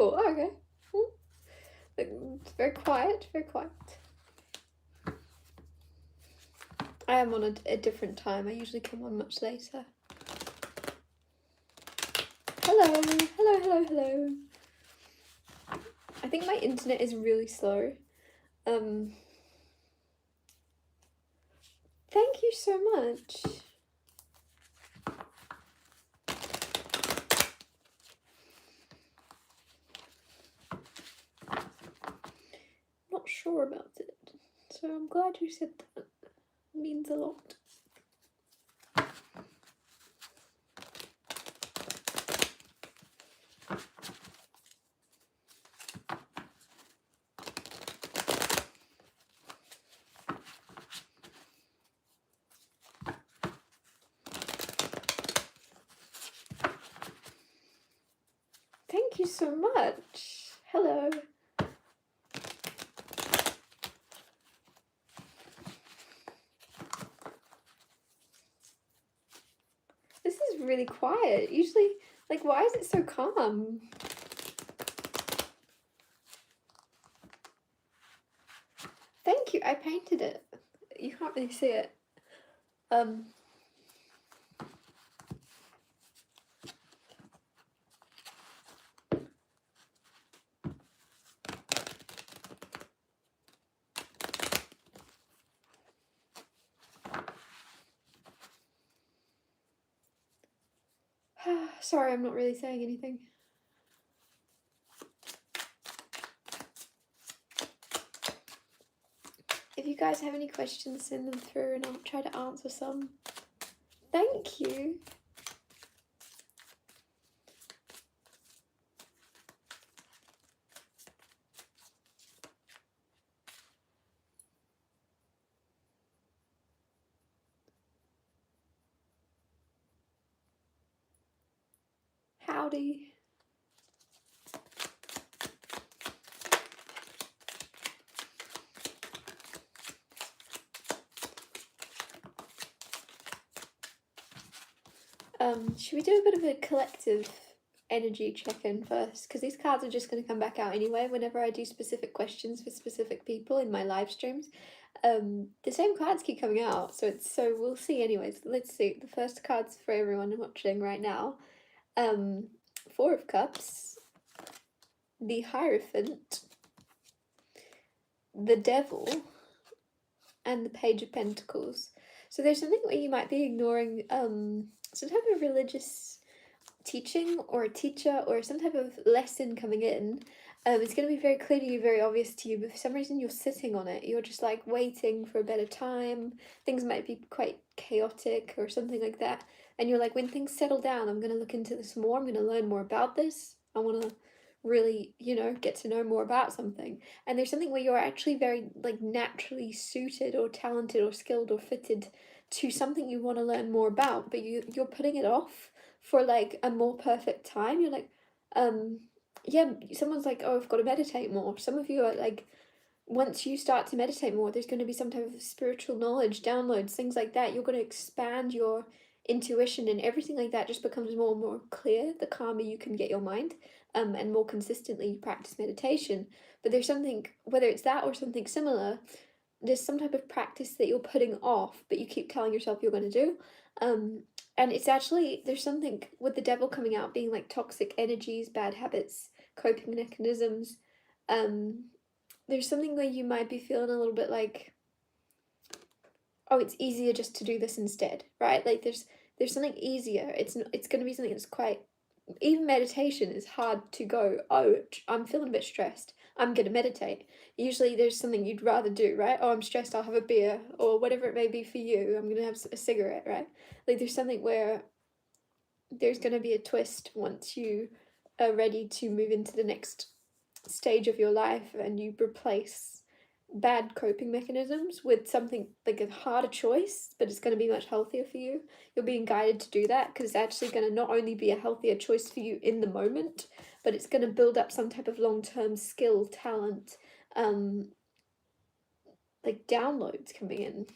Oh, okay. It's very quiet, very quiet. I am on a different time. I usually come on much later. Hello, hello, hello, hello. I think my internet is really slow. Thank you so much. Not sure about it, so I'm glad you said that. It means a lot. Thank you so much. Hello. This is really quiet. Usually, like, why is it so calm? Thank you. I painted it. You can't really see it. Sorry, I'm not really saying anything. If you guys have any questions, send them through and I'll try to answer some. Thank you. Howdy. Should we do a bit of a collective energy check-in first? Because these cards are just going to come back out anyway whenever I do specific questions for specific people in my live streams. The same cards keep coming out, so we'll see anyways. Let's see. The first card's for everyone watching right now. Four of Cups, the Hierophant, the Devil, and the Page of Pentacles. So there's something where you might be ignoring some type of religious teaching or a teacher or some type of lesson coming in. It's going to be very clear to you, very obvious to you, but for some reason you're sitting on it. You're just like waiting for a better time. Things might be quite chaotic or something like that. And you're like, when things settle down, I'm going to look into this more. I'm going to learn more about this. I want to really, get to know more about something. And there's something where you're actually very like naturally suited or talented or skilled or fitted to something you want to learn more about, but you're putting it off for like a more perfect time. You're like, yeah, someone's like, oh, I've got to meditate more. Some of you are like, once you start to meditate more, there's going to be some type of spiritual knowledge, downloads, things like that. You're going to expand your intuition and everything like that just becomes more and more clear the calmer you can get your mind, and more consistently you practice meditation. But there's something, whether it's that or something similar, there's some type of practice that you're putting off, but you keep telling yourself you're going to do. And it's actually, there's something with the Devil coming out being like toxic energies, bad habits, coping mechanisms. There's something where you might be feeling a little bit like, oh, it's easier just to do this instead, right? Like there's something easier. It's going to be something that's quite, even meditation is hard to go, oh, I'm feeling a bit stressed, I'm going to meditate. Usually there's something you'd rather do, right? Oh, I'm stressed, I'll have a beer, or whatever it may be for you, I'm going to have a cigarette, right? Like there's something where there's going to be a twist once you are ready to move into the next stage of your life and you replace bad coping mechanisms with something like a harder choice, but it's going to be much healthier for you. You're being guided to do that because it's actually going to not only be a healthier choice for you in the moment, but it's going to build up some type of long-term skill, talent, like downloads coming in.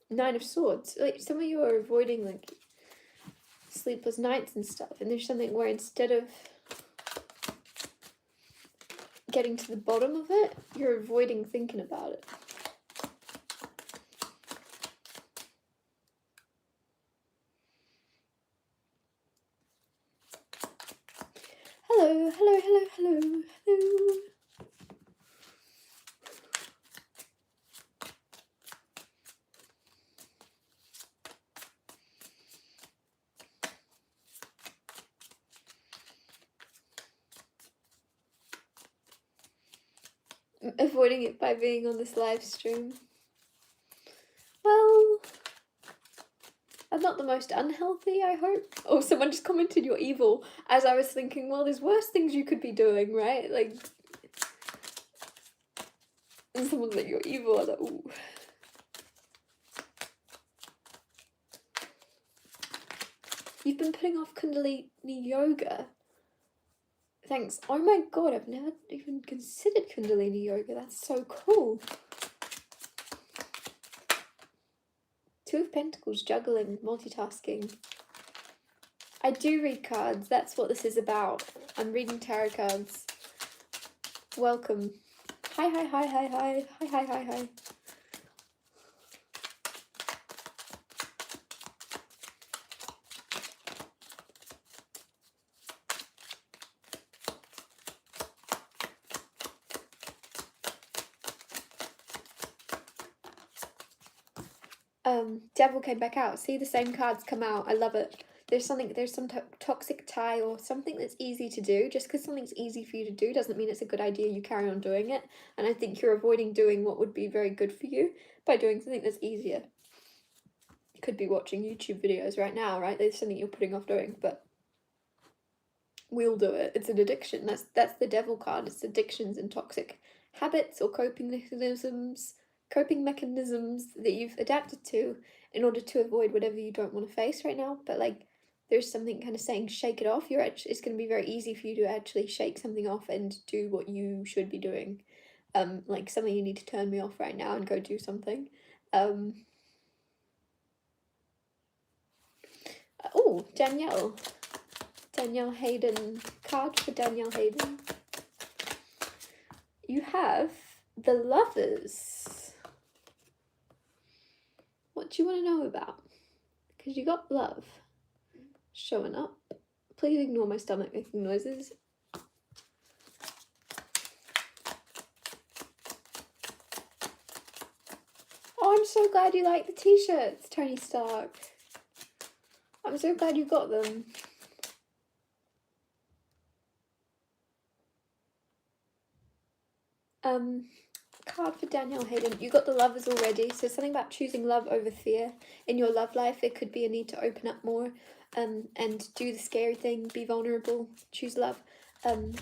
Nine of Swords. Like, some of you are avoiding, like, sleepless nights and stuff, and there's something where instead of getting to the bottom of it, you're avoiding thinking about it. Hello, hello, hello, hello, hello. Avoiding it by being on this live stream. Well, I'm not the most unhealthy, I hope. Oh, someone just commented you're evil, as I was thinking, well, there's worse things you could be doing, right? Like, and someone's like, you're evil. I was like, ooh. You've been putting off Kundalini yoga. Thanks. Oh my god, I've never even considered Kundalini yoga. That's so cool. Two of Pentacles, juggling, multitasking. I do read cards. That's what this is about. I'm reading tarot cards. Welcome. Hi, hi, hi, hi, hi. Hi, hi, hi, hi. Devil came back out. See, the same cards come out. I love it. There's some toxic tie or something that's easy to do. Just because something's easy for you to do doesn't mean it's a good idea you carry on doing it. And I think you're avoiding doing what would be very good for you by doing something that's easier. You could be watching YouTube videos right now, right? There's something you're putting off doing, but we'll do it. It's an addiction. That's the devil card. It's addictions and toxic habits or coping mechanisms that you've adapted to in order to avoid whatever you don't want to face right now. But like, there's something kind of saying shake it off. It's going to be very easy for you to actually shake something off and do what you should be doing. Like, something you need to turn me off right now and go do something. Oh, Danielle Hayden, card for Danielle Hayden. You have the Lovers. What do you want to know about? Because you got love showing up. Please ignore my stomach making noises. Oh, I'm so glad you like the t-shirts, Tony Stark. I'm so glad you got them. Card for Danielle Hayden. You got the Lovers already, so something about choosing love over fear in your love life. There could be a need to open up more and do the scary thing, be vulnerable, choose love.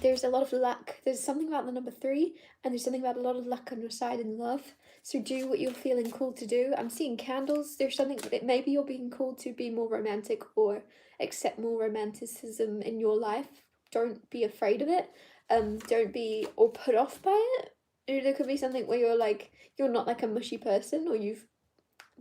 There's a lot of luck. There's something about the number 3, and there's something about a lot of luck on your side in love. So do what you're feeling called to do. I'm seeing candles. There's something that maybe you're being called to be more romantic or accept more romanticism in your life. Don't be afraid of it. Don't be or put off by it. There could be something where you're like, you're not like a mushy person, or you've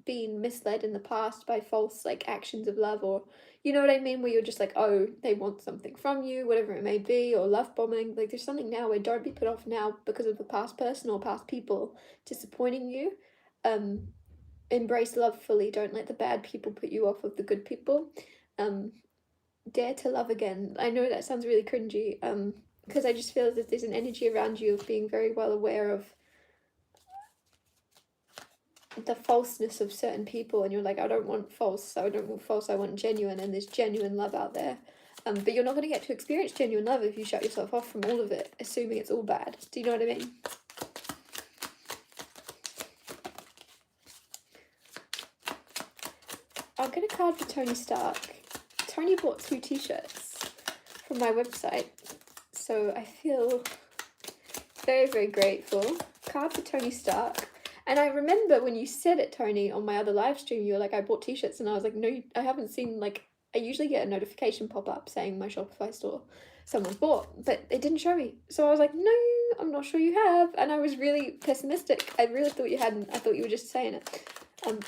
been misled in the past by false like actions of love, or you know what I mean, where you're just like, oh, they want something from you, whatever it may be, or love bombing. Like, there's something now where don't be put off now because of the past person or past people disappointing you. Embrace love fully. Don't let the bad people put you off of the good people. Dare to love again. I know that sounds really cringy, because I just feel as if there's an energy around you of being very well aware of the falseness of certain people, and you're like, I don't want false, I want genuine, and there's genuine love out there. But you're not going to get to experience genuine love if you shut yourself off from all of it, assuming it's all bad. Do you know what I mean? I'll get a card for Tony Stark. Tony bought 2 t-shirts from my website, so I feel very, very grateful. Card for Tony Stark. And I remember when you said it, Tony, on my other live stream, you were like, I bought t-shirts, and I was like, no, I haven't seen, like, I usually get a notification pop up saying my Shopify store someone bought, but it didn't show me. So I was like, no, I'm not sure you have. And I was really pessimistic. I really thought you hadn't. I thought you were just saying it. But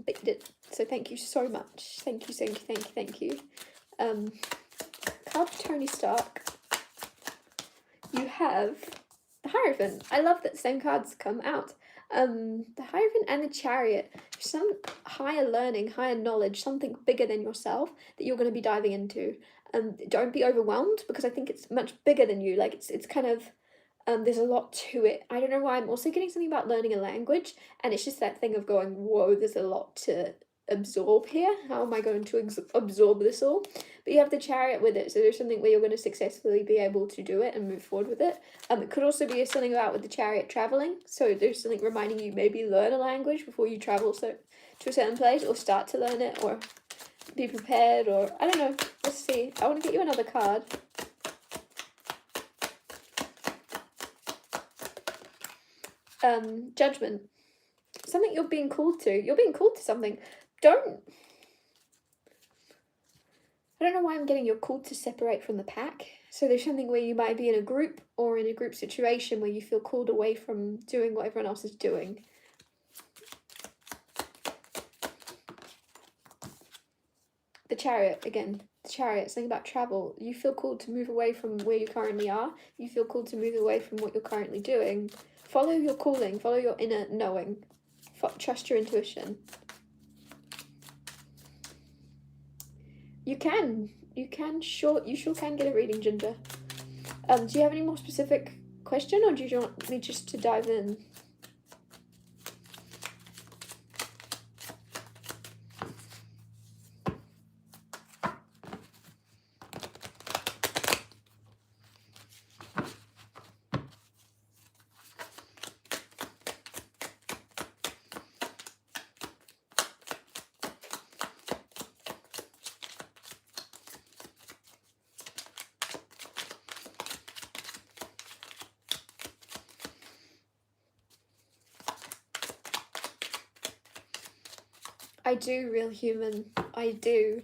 you did. So thank you so much. Thank you. Card for Tony Stark. You have the Hierophant. I love that the same cards come out. The Hierophant and the Chariot. Some higher learning, higher knowledge, something bigger than yourself that you're going to be diving into. Don't be overwhelmed, because I think it's much bigger than you. Like it's kind of there's a lot to it. I don't know why. I'm also getting something about learning a language, and it's just that thing of going, whoa, there's a lot to absorb here. How am I going to absorb this all? But you have the Chariot with it, so there's something where you're going to successfully be able to do it and move forward with it. It could also be something about with the Chariot traveling, so there's something reminding you maybe learn a language before you travel to a certain place, or start to learn it, or be prepared, or I don't know. Let's see. I want to get you another card. Judgment. Something you're being called to. You're being called to something. I don't know why I'm getting you're called to separate from the pack. So there's something where you might be in a group, or in a group situation where you feel called away from doing what everyone else is doing. The Chariot, again. The Chariot, something about travel. You feel called to move away from where you currently are. You feel called to move away from what you're currently doing. Follow your calling. Follow your inner knowing. Trust your intuition. You sure can get a reading, Ginger. Do you have any more specific question, or do you want me just to dive in? I do, real human. I do.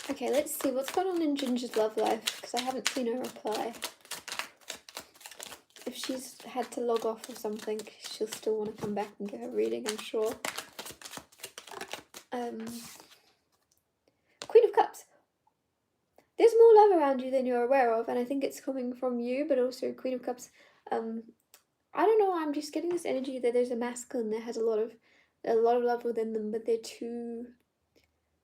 Okay, let's see what's going on in Ginger's love life, because I haven't seen her reply. If she's had to log off or something, she'll still want to come back and get her reading, I'm sure. Queen of Cups. There's more love around you than you're aware of, and I think it's coming from you, but also Queen of Cups. I don't know, I'm just getting this energy that there's a masculine that has a lot of love within them, but they're too...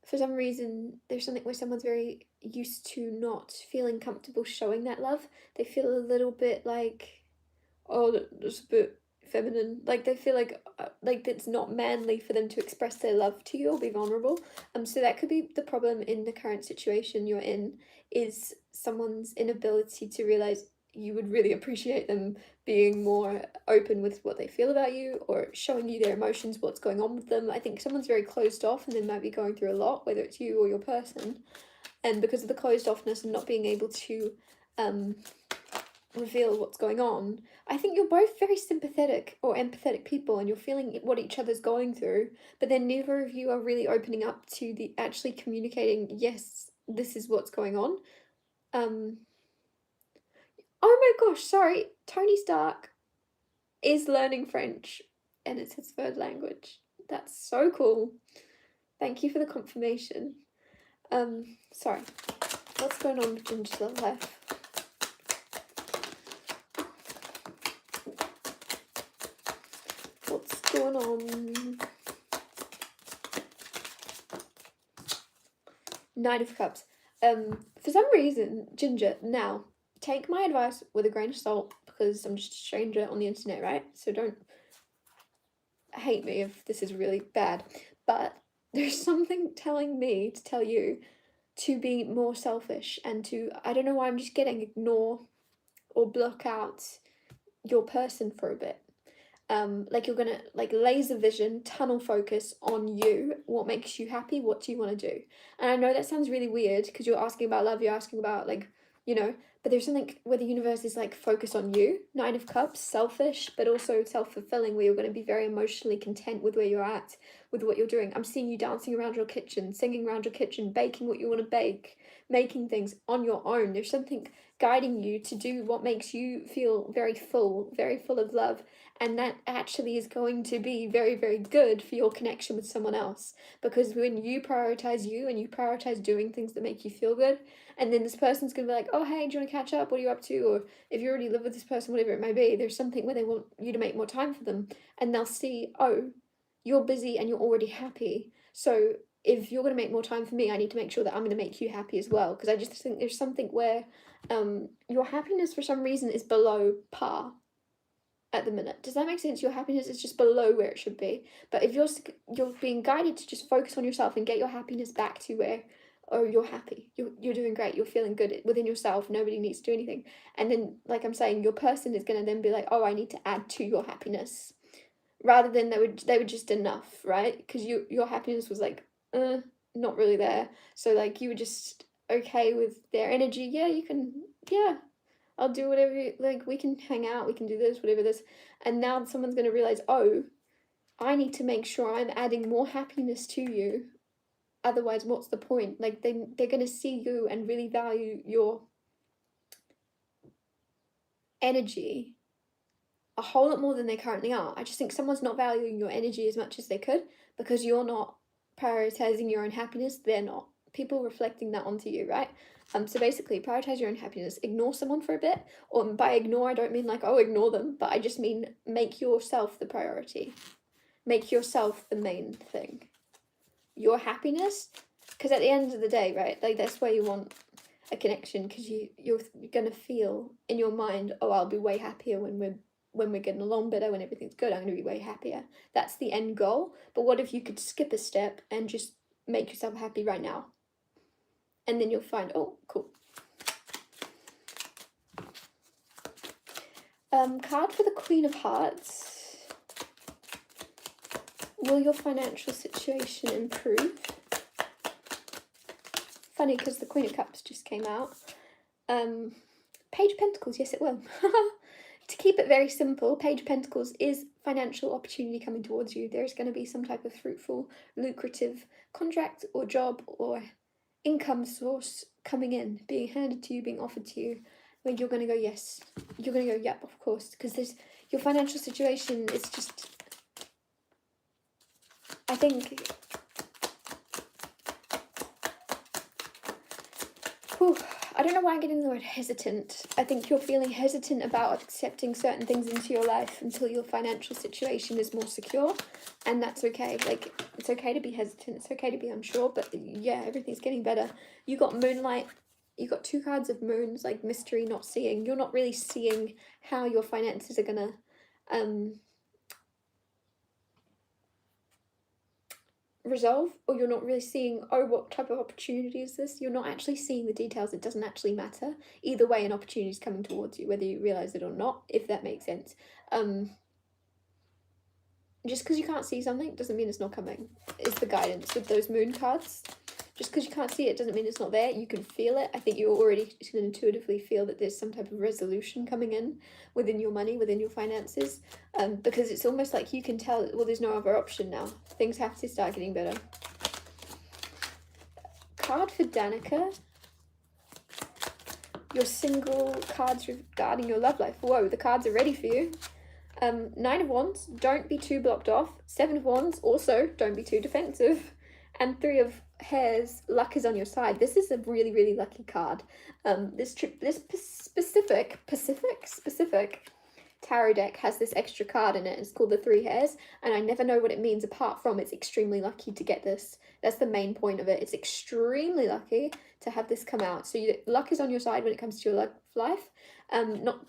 For some reason, there's something where someone's very used to not feeling comfortable showing that love. They feel a little bit like, oh, that's a bit feminine. Like, they feel like it's not manly for them to express their love to you or be vulnerable. So that could be the problem in the current situation you're in, is someone's inability to realize you would really appreciate them being more open with what they feel about you, or showing you their emotions, what's going on with them. I think someone's very closed off, and they might be going through a lot, whether it's you or your person. And because of the closed offness and not being able to reveal what's going on, I think you're both very sympathetic or empathetic people, and you're feeling what each other's going through, but then neither of you are really opening up to the actually communicating, yes, this is what's going on. Oh my gosh, sorry, Tony Stark is learning French, and it's his third language. That's so cool. Thank you for the confirmation. Sorry. What's going on with Ginger's love life? What's going on? Knight of Cups. For some reason, Ginger, now, take my advice with a grain of salt, because I'm just a stranger on the internet, right? So don't hate me if this is really bad. But there's something telling me to tell you to be more selfish, and to, I don't know why I'm just getting, ignore or block out your person for a bit. Like you're gonna laser vision, tunnel focus on you, what makes you happy, what do you want to do. And I know that sounds really weird, because you're asking about love, you're asking about but there's something where the universe is like focus on you. Nine of Cups, selfish, but also self-fulfilling, where you're going to be very emotionally content with where you're at, with what you're doing. I'm seeing you dancing around your kitchen, singing around your kitchen, baking what you want to bake, making things on your own. There's something guiding you to do what makes you feel very full of love. And that actually is going to be very, very good for your connection with someone else. Because when you prioritize you and you prioritize doing things that make you feel good, and then this person's going to be like, oh, hey, do you want to catch up? What are you up to? Or if you already live with this person, whatever it may be, there's something where they want you to make more time for them. And they'll see, oh, you're busy and you're already happy. So if you're going to make more time for me, I need to make sure that I'm going to make you happy as well. Because I just think there's something where your happiness for some reason is below par at the minute. Does that make sense? Your happiness is just below where it should be. But if you're being guided to just focus on yourself and get your happiness back to where, oh, you're happy, you're doing great, you're feeling good within yourself, nobody needs to do anything. And then, like I'm saying, your person is going to then be like, oh, I need to add to your happiness, rather than they were just enough, right? Because your happiness was like not really there. So like you were just okay with their energy. Yeah, you can, yeah, I'll do whatever, like we can hang out, we can do this, whatever this. And now someone's going to realize, oh, I need to make sure I'm adding more happiness to you. Otherwise, what's the point? Like they're going to see you and really value your energy a whole lot more than they currently are. I just think someone's not valuing your energy as much as they could because you're not prioritizing your own happiness. They're not. People reflecting that onto you, right? So basically, prioritize your own happiness. Ignore someone for a bit. Or by ignore, I don't mean like, oh, ignore them. But I just mean make yourself the priority. Make yourself the main thing. Your happiness. Because at the end of the day, right, like that's where you want a connection. Because you're going to feel in your mind, oh, I'll be way happier when we're getting along better, when everything's good, I'm going to be way happier. That's the end goal. But what if you could skip a step and just make yourself happy right now? And then you'll find, oh, cool. Card for the Queen of Hearts. Will your financial situation improve? Funny, because the Queen of Cups just came out. Page of Pentacles, yes it will. To keep it very simple, Page of Pentacles is financial opportunity coming towards you. There's going to be some type of fruitful, lucrative contract or job or income source coming in, being handed to you, being offered to you, where you're going to go, yes. You're going to go, yep, of course. Because your financial situation is just, I think, I don't know why I'm getting the word hesitant. I think you're feeling hesitant about accepting certain things into your life until your financial situation is more secure. And that's okay. Like, it's okay to be hesitant. It's okay to be unsure. But yeah, everything's getting better. You got Moonlight. You got two cards of moons, like mystery, not seeing. You're not really seeing how your finances are going to resolve, or you're not really seeing, oh, what type of opportunity is this? You're not actually seeing the details. It doesn't actually matter. Either way, an opportunity is coming towards you, whether you realize it or not, if that makes sense. Just because you can't see something doesn't mean it's not coming, is the guidance with those moon cards. Just because you can't see it doesn't mean it's not there. You can feel it. I think you already can intuitively feel that there's some type of resolution coming in within your money, within your finances, because it's almost like you can tell, well, there's no other option now. Things have to start getting better. Card for Danica. Your single cards regarding your love life. Whoa, the cards are ready for you. Nine of Wands, don't be too blocked off. Seven of Wands, also don't be too defensive. And Three of Hairs, luck is on your side. This is a really, really lucky card. This specific tarot deck has this extra card in it. It's called the Three Hairs, and I never know what it means apart from it's extremely lucky to get this. That's the main point of it. It's extremely lucky to have this come out. So luck is on your side when it comes to your life.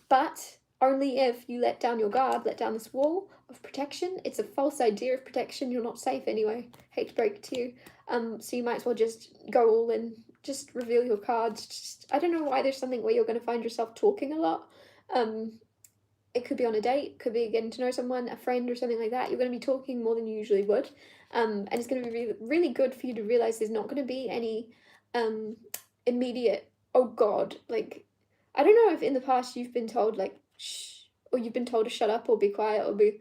But only if you let down your guard, let down this wall of protection. It's a false idea of protection. You're not safe anyway. Hate to break it to you. So you might as well just go all in. Just reveal your cards. I don't know why there's something where you're going to find yourself talking a lot. It could be on a date, could be getting to know someone, a friend or something like that. You're going to be talking more than you usually would. And it's going to be really, really good for you to realize there's not going to be any immediate, oh God, like, I don't know if in the past you've been told like shh, or you've been told to shut up or be quiet or be,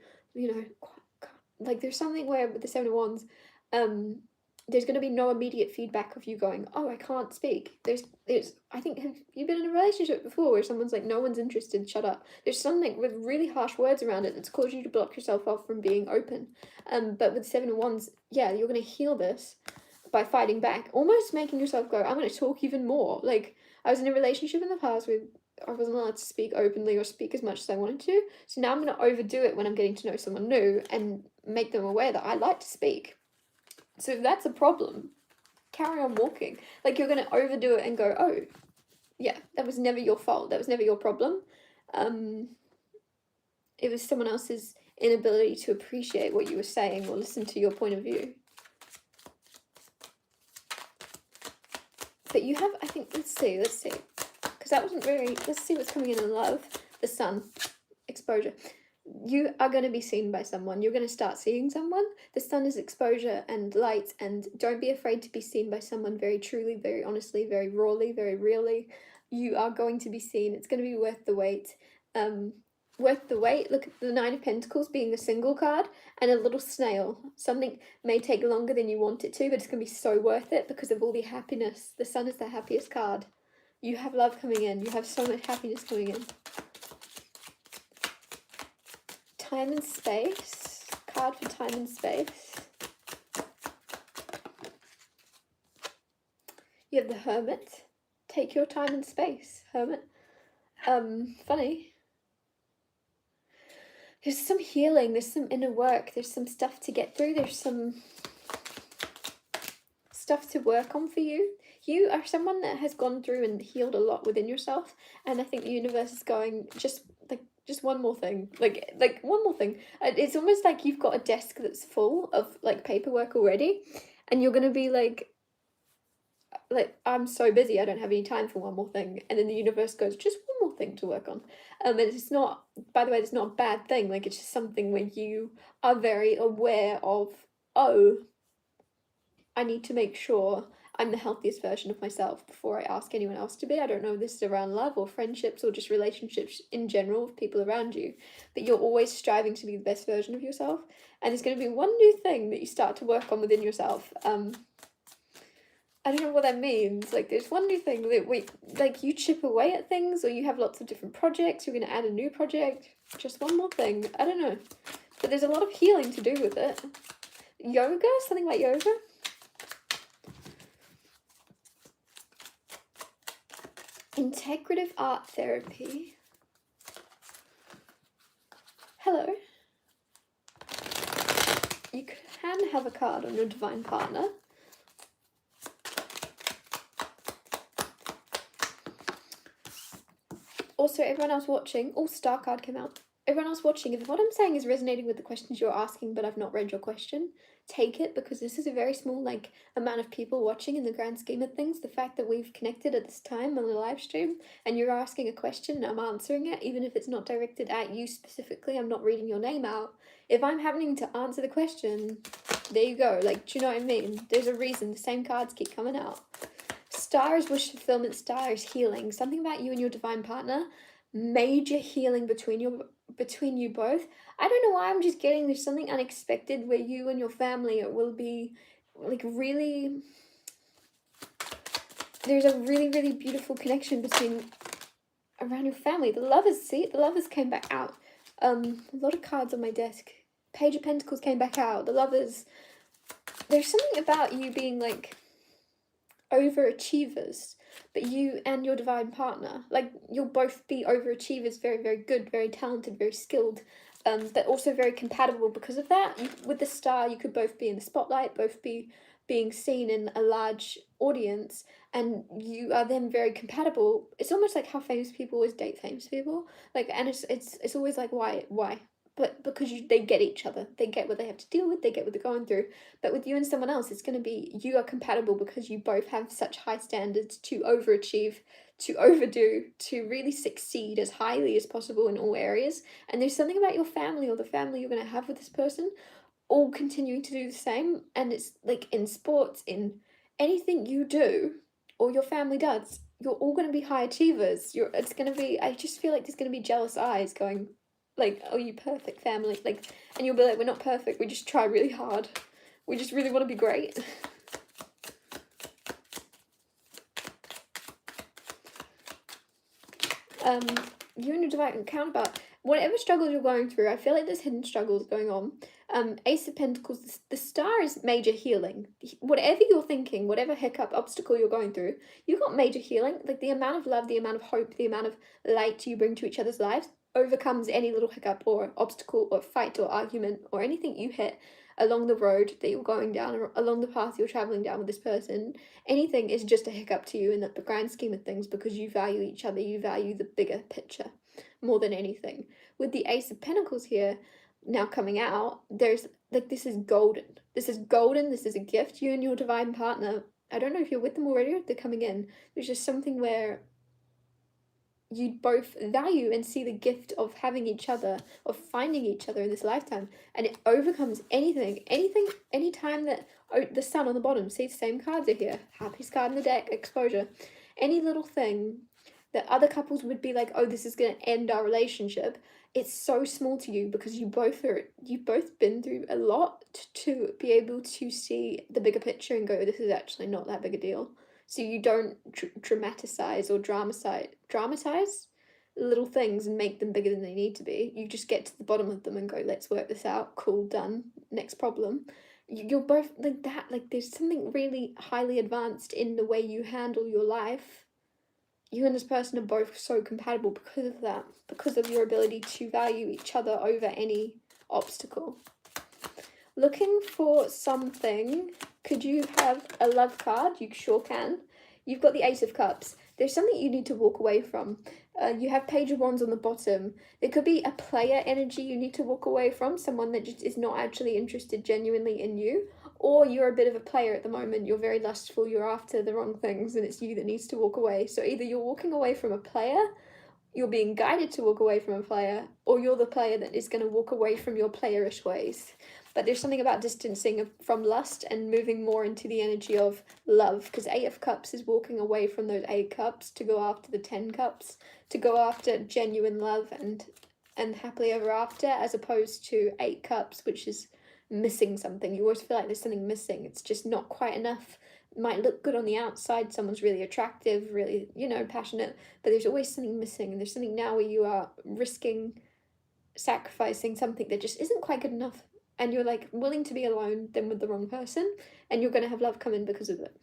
like there's something where with the Seven of Wands, um, there's going to be no immediate feedback of you going, oh, I can't speak. There's I think, have you been in a relationship before where someone's like, no one's interested, shut up? There's something with really harsh words around it that's caused you to block yourself off from being open. But with Seven of Wands, yeah, you're going to heal this by fighting back, almost making yourself go, I'm going to talk even more. Like, I was in a relationship in the past where I wasn't allowed to speak openly or speak as much as I wanted to. So now I'm going to overdo it when I'm getting to know someone new and make them aware that I like to speak. So if that's a problem, carry on walking. Like, you're going to overdo it and go, oh, yeah, that was never your fault. That was never your problem. It was someone else's inability to appreciate what you were saying or listen to your point of view. But you have, I think, let's see. Because that wasn't very, let's see what's coming in love. The sun, exposure. You are going to be seen by someone. You're going to start seeing someone. The sun is exposure and light, and don't be afraid to be seen by someone very truly, very honestly, very rawly, very really. You are going to be seen. It's going to be worth the wait. Worth the wait. Look at the Nine of Pentacles being a single card and a little snail. Something may take longer than you want it to, but it's going to be so worth it because of all the happiness. The sun is the happiest card. You have love coming in. You have so much happiness coming in. Time and space. Card for time and space. You have the Hermit. Take your time and space, Hermit. Funny. There's some healing, there's some inner work, there's some stuff to get through, there's some stuff to work on for you. You are someone that has gone through and healed a lot within yourself, and I think the universe is going, just one more thing, like one more thing. It's almost like you've got a desk that's full of like paperwork already, and you're gonna be like I'm so busy, I don't have any time for one more thing, and then the universe goes, just one more thing to work on. And it's not, by the way, it's not a bad thing, like it's just something where you are very aware of, oh, I need to make sure I'm the healthiest version of myself before I ask anyone else to be. I don't know if this is around love or friendships or just relationships in general with people around you, but you're always striving to be the best version of yourself, and there's going to be one new thing that you start to work on within yourself. I don't know what that means. Like, there's one new thing that you chip away at things, or you have lots of different projects. You're going to add a new project. Just one more thing. I don't know. But there's a lot of healing to do with it. Yoga? Something like yoga? Integrative art therapy. Hello. You can have a card on your divine partner. Also, everyone else watching, Star card came out. Everyone else watching, if what I'm saying is resonating with the questions you're asking, but I've not read your question, take it, because this is a very small amount of people watching in the grand scheme of things. The fact that we've connected at this time on the live stream and you're asking a question and I'm answering it, even if it's not directed at you specifically, I'm not reading your name out. If I'm having to answer the question, there you go. Like, do you know what I mean? There's a reason the same cards keep coming out. Star is wish fulfillment, Star is healing. Something about you and your divine partner, major healing between you both. I don't know why I'm just getting there's something unexpected where you and your family will be like really, there's a really, really beautiful connection around your family. The Lovers came back out. A lot of cards on my desk. Page of Pentacles came back out. The Lovers, there's something about you being like overachievers, but you and your divine partner, like, you'll both be overachievers, very, very good, very talented, very skilled, but also very compatible because of that. With the Star, you could both be in the spotlight, both be being seen in a large audience, and you are then very compatible. It's almost like how famous people always date famous people, like, and it's always like, why? But because they get each other, they get what they have to deal with, they get what they're going through. But with you and someone else, it's going to be, you are compatible because you both have such high standards to overachieve, to overdo, to really succeed as highly as possible in all areas. And there's something about your family or the family you're going to have with this person all continuing to do the same. And it's like in sports, in anything you do or your family does, you're all going to be high achievers. It's going to be, I just feel like there's going to be jealous eyes going like, oh, you perfect family. Like, and you'll be like, we're not perfect. We just try really hard. We just really want to be great. You and your divine counterpart, whatever struggles you're going through, I feel like there's hidden struggles going on. Ace of Pentacles, the star is major healing. Whatever you're thinking, whatever hiccup, obstacle you're going through, you've got major healing. Like the amount of love, the amount of hope, the amount of light you bring to each other's lives overcomes any little hiccup or obstacle or fight or argument or anything you hit along the road that you're going down or along the path you're traveling down with this person. Anything is just a hiccup to you in the grand scheme of things because you value each other, you value the bigger picture more than anything. With the Ace of Pentacles here now coming out, there's like, this is golden. This is golden. This is a gift. You and your divine partner, I don't know if you're with them already or if they're coming in. There's just something where you both value and see the gift of having each other, of finding each other in this lifetime, and it overcomes anytime that, oh, the sun on the bottom, see, the same cards are here, happiest card in the deck, exposure, any little thing that other couples would be like, oh, this is going to end our relationship, it's so small to you because you've both been through a lot to be able to see the bigger picture and go, this is actually not that big a deal. So you don't dramatize or dramatize little things and make them bigger than they need to be. You just get to the bottom of them and go, let's work this out. Cool, done. Next problem. You're both like that. Like there's something really highly advanced in the way you handle your life. You and this person are both so compatible because of that. Because of your ability to value each other over any obstacle. Looking for something. Could you have a love card? You sure can. You've got the Ace of Cups. There's something you need to walk away from. You have Page of Wands on the bottom. There could be a player energy you need to walk away from. Someone that just is not actually interested genuinely in you. Or you're a bit of a player at the moment. You're very lustful. You're after the wrong things. And it's you that needs to walk away. So either you're walking away from a player, you're being guided to walk away from a player, or you're the player that is going to walk away from your playerish ways. But there's something about distancing from lust and moving more into the energy of love, because 8 of Cups is walking away from those 8 cups to go after the 10 cups, to go after genuine love and happily ever after, as opposed to 8 cups, which is missing something. You always feel like there's something missing. It's just not quite enough. It might look good on the outside. Someone's really attractive, really, passionate, but there's always something missing. And there's something now where you are risking sacrificing something that just isn't quite good enough. And you're like willing to be alone then with the wrong person, and you're going to have love come in because of it.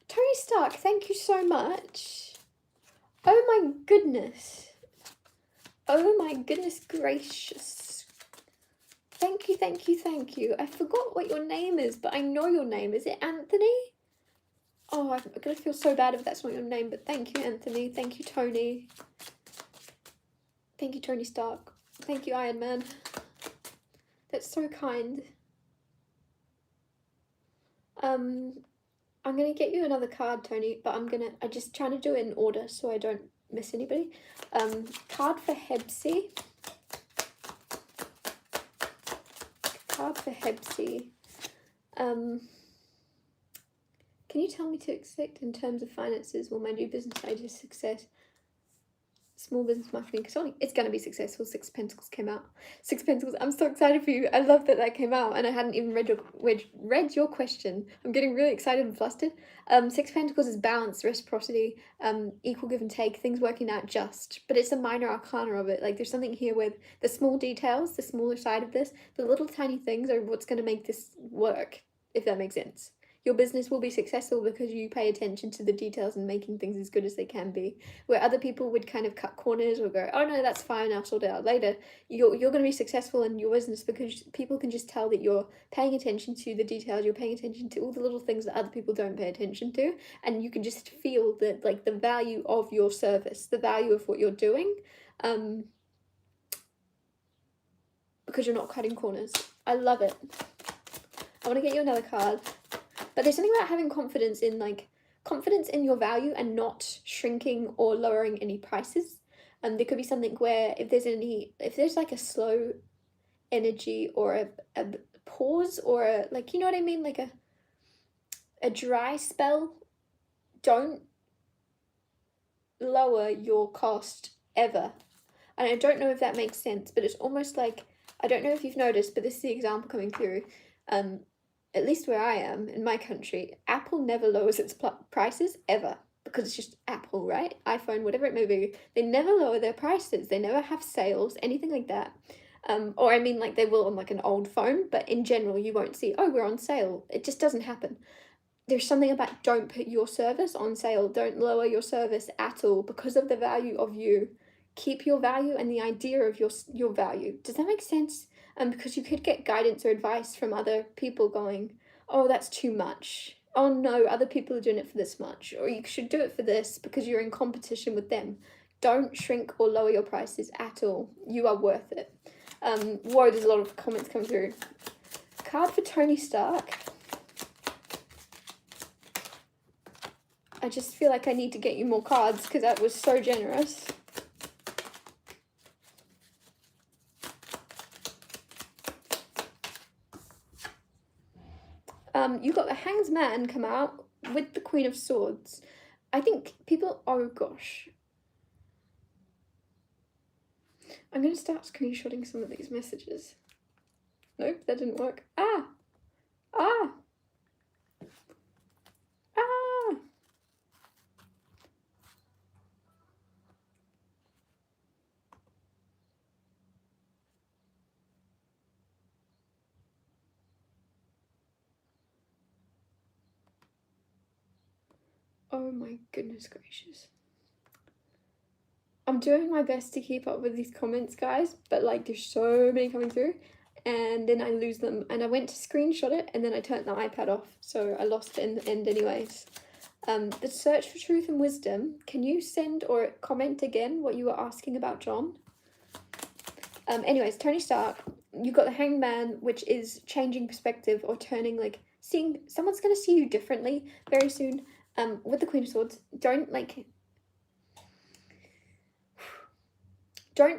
Tony Stark, thank you so much. Oh my goodness. Oh my goodness gracious. Thank you, thank you, thank you. I forgot what your name is, but I know your name. Is it Anthony? Oh, I'm going to feel so bad if that's not your name, but thank you, Anthony. Thank you, Tony. Thank you, Tony Stark. Thank you, Iron Man. That's so kind. I'm going to get you another card, Tony, but I'm just trying to do it in order so I don't miss anybody. Card for Hebsy. Card for Hebsy. Can you tell me to expect in terms of finances? Will my new business idea success? Small business marketing consulting. It's going to be successful. 6 of Pentacles came out. 6 of Pentacles. I'm so excited for you. I love that came out, and I hadn't even read your question. I'm getting really excited and flustered. 6 of Pentacles is balance, reciprocity, equal give and take, things working out just. But it's a minor arcana of it. Like there's something here with the small details, the smaller side of this, the little tiny things are what's going to make this work, if that makes sense. Your business will be successful because you pay attention to the details and making things as good as they can be. Where other people would kind of cut corners or go, oh no, that's fine, I'll sort it out later. You're going to be successful in your business because people can just tell that you're paying attention to the details, you're paying attention to all the little things that other people don't pay attention to, and you can just feel that, like, the value of your service, the value of what you're doing, because you're not cutting corners. I love it. I want to get you another card. But there's something about having confidence in your value and not shrinking or lowering any prices. There could be something where if there's like a slow energy or a pause or you know what I mean? Like a dry spell, don't lower your cost ever. And I don't know if that makes sense, but it's almost like, I don't know if you've noticed, but this is the example coming through. At least where I am, in my country, Apple never lowers its prices, ever. Because it's just Apple, right? iPhone, whatever it may be. They never lower their prices. They never have sales, anything like that. Or I mean, like, they will on, like, an old phone, but in general, you won't see, oh, we're on sale. It just doesn't happen. There's something about, don't put your service on sale. Don't lower your service at all because of the value of you. Keep your value and the idea of your value. Does that make sense? Because you could get guidance or advice from other people going, oh, that's too much. Oh no, other people are doing it for this much. Or you should do it for this because you're in competition with them. Don't shrink or lower your prices at all. You are worth it. Whoa, there's a lot of comments coming through. Card for Tony Stark. I just feel like I need to get you more cards because that was so generous. You got the Hanged Man come out with the Queen of Swords. I think people, oh gosh. I'm going to start screenshotting some of these messages. Nope, that didn't work. Ah! Oh my goodness gracious. I'm doing my best to keep up with these comments, guys, but like there's so many coming through and then I lose them, and I went to screenshot it and then I turned the iPad off, so I lost it in the end anyways. The search for truth and wisdom, can you send or comment again what you were asking about John? Anyways, Tony Stark, you got the Hanged Man, which is changing perspective or turning, like, seeing, someone's going to see you differently very soon. With the Queen of Swords, don't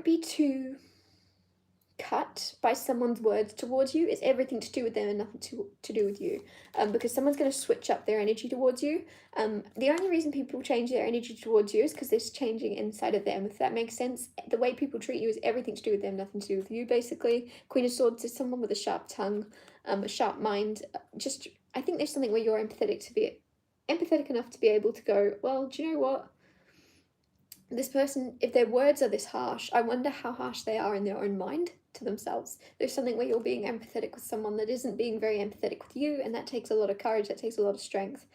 be too cut by someone's words towards you. It's everything to do with them and nothing to do with you. Because someone's going to switch up their energy towards you. The only reason people change their energy towards you is because there's changing inside of them, if that makes sense. The way people treat you is everything to do with them, nothing to do with you, basically. Queen of Swords is someone with a sharp tongue, a sharp mind. Just, I think there's something where you're empathetic enough to be able to go, well, do you know what? This person, if their words are this harsh, I wonder how harsh they are in their own mind to themselves. There's something where you're being empathetic with someone that isn't being very empathetic with you, and that takes a lot of courage, that takes a lot of strength.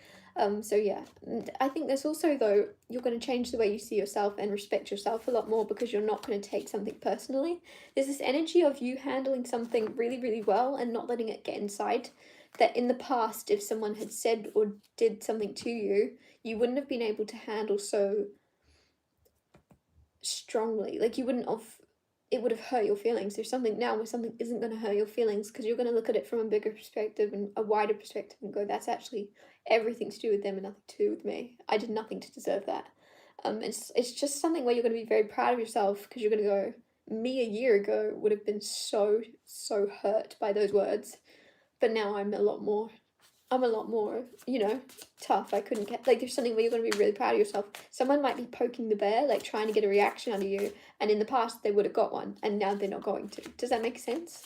So yeah, and I think there's also, though, you're going to change the way you see yourself and respect yourself a lot more because you're not going to take something personally. There's this energy of you handling something really, really well and not letting it get inside. That in the past, if someone had said or did something to you, you wouldn't have been able to handle so strongly. Like, you wouldn't have, it would have hurt your feelings. There's something now where something isn't going to hurt your feelings because you're going to look at it from a bigger perspective and a wider perspective and go, that's actually everything to do with them and nothing to do with me. I did nothing to deserve that. It's just something where you're going to be very proud of yourself because you're going to go, me a year ago would have been so hurt by those words, but now I'm a lot more, you know, tough. I couldn't get, like, there's something where you're going to be really proud of yourself. Someone might be poking the bear, like trying to get a reaction out of you, and in the past they would have got one, and now they're not going to. Does that make sense?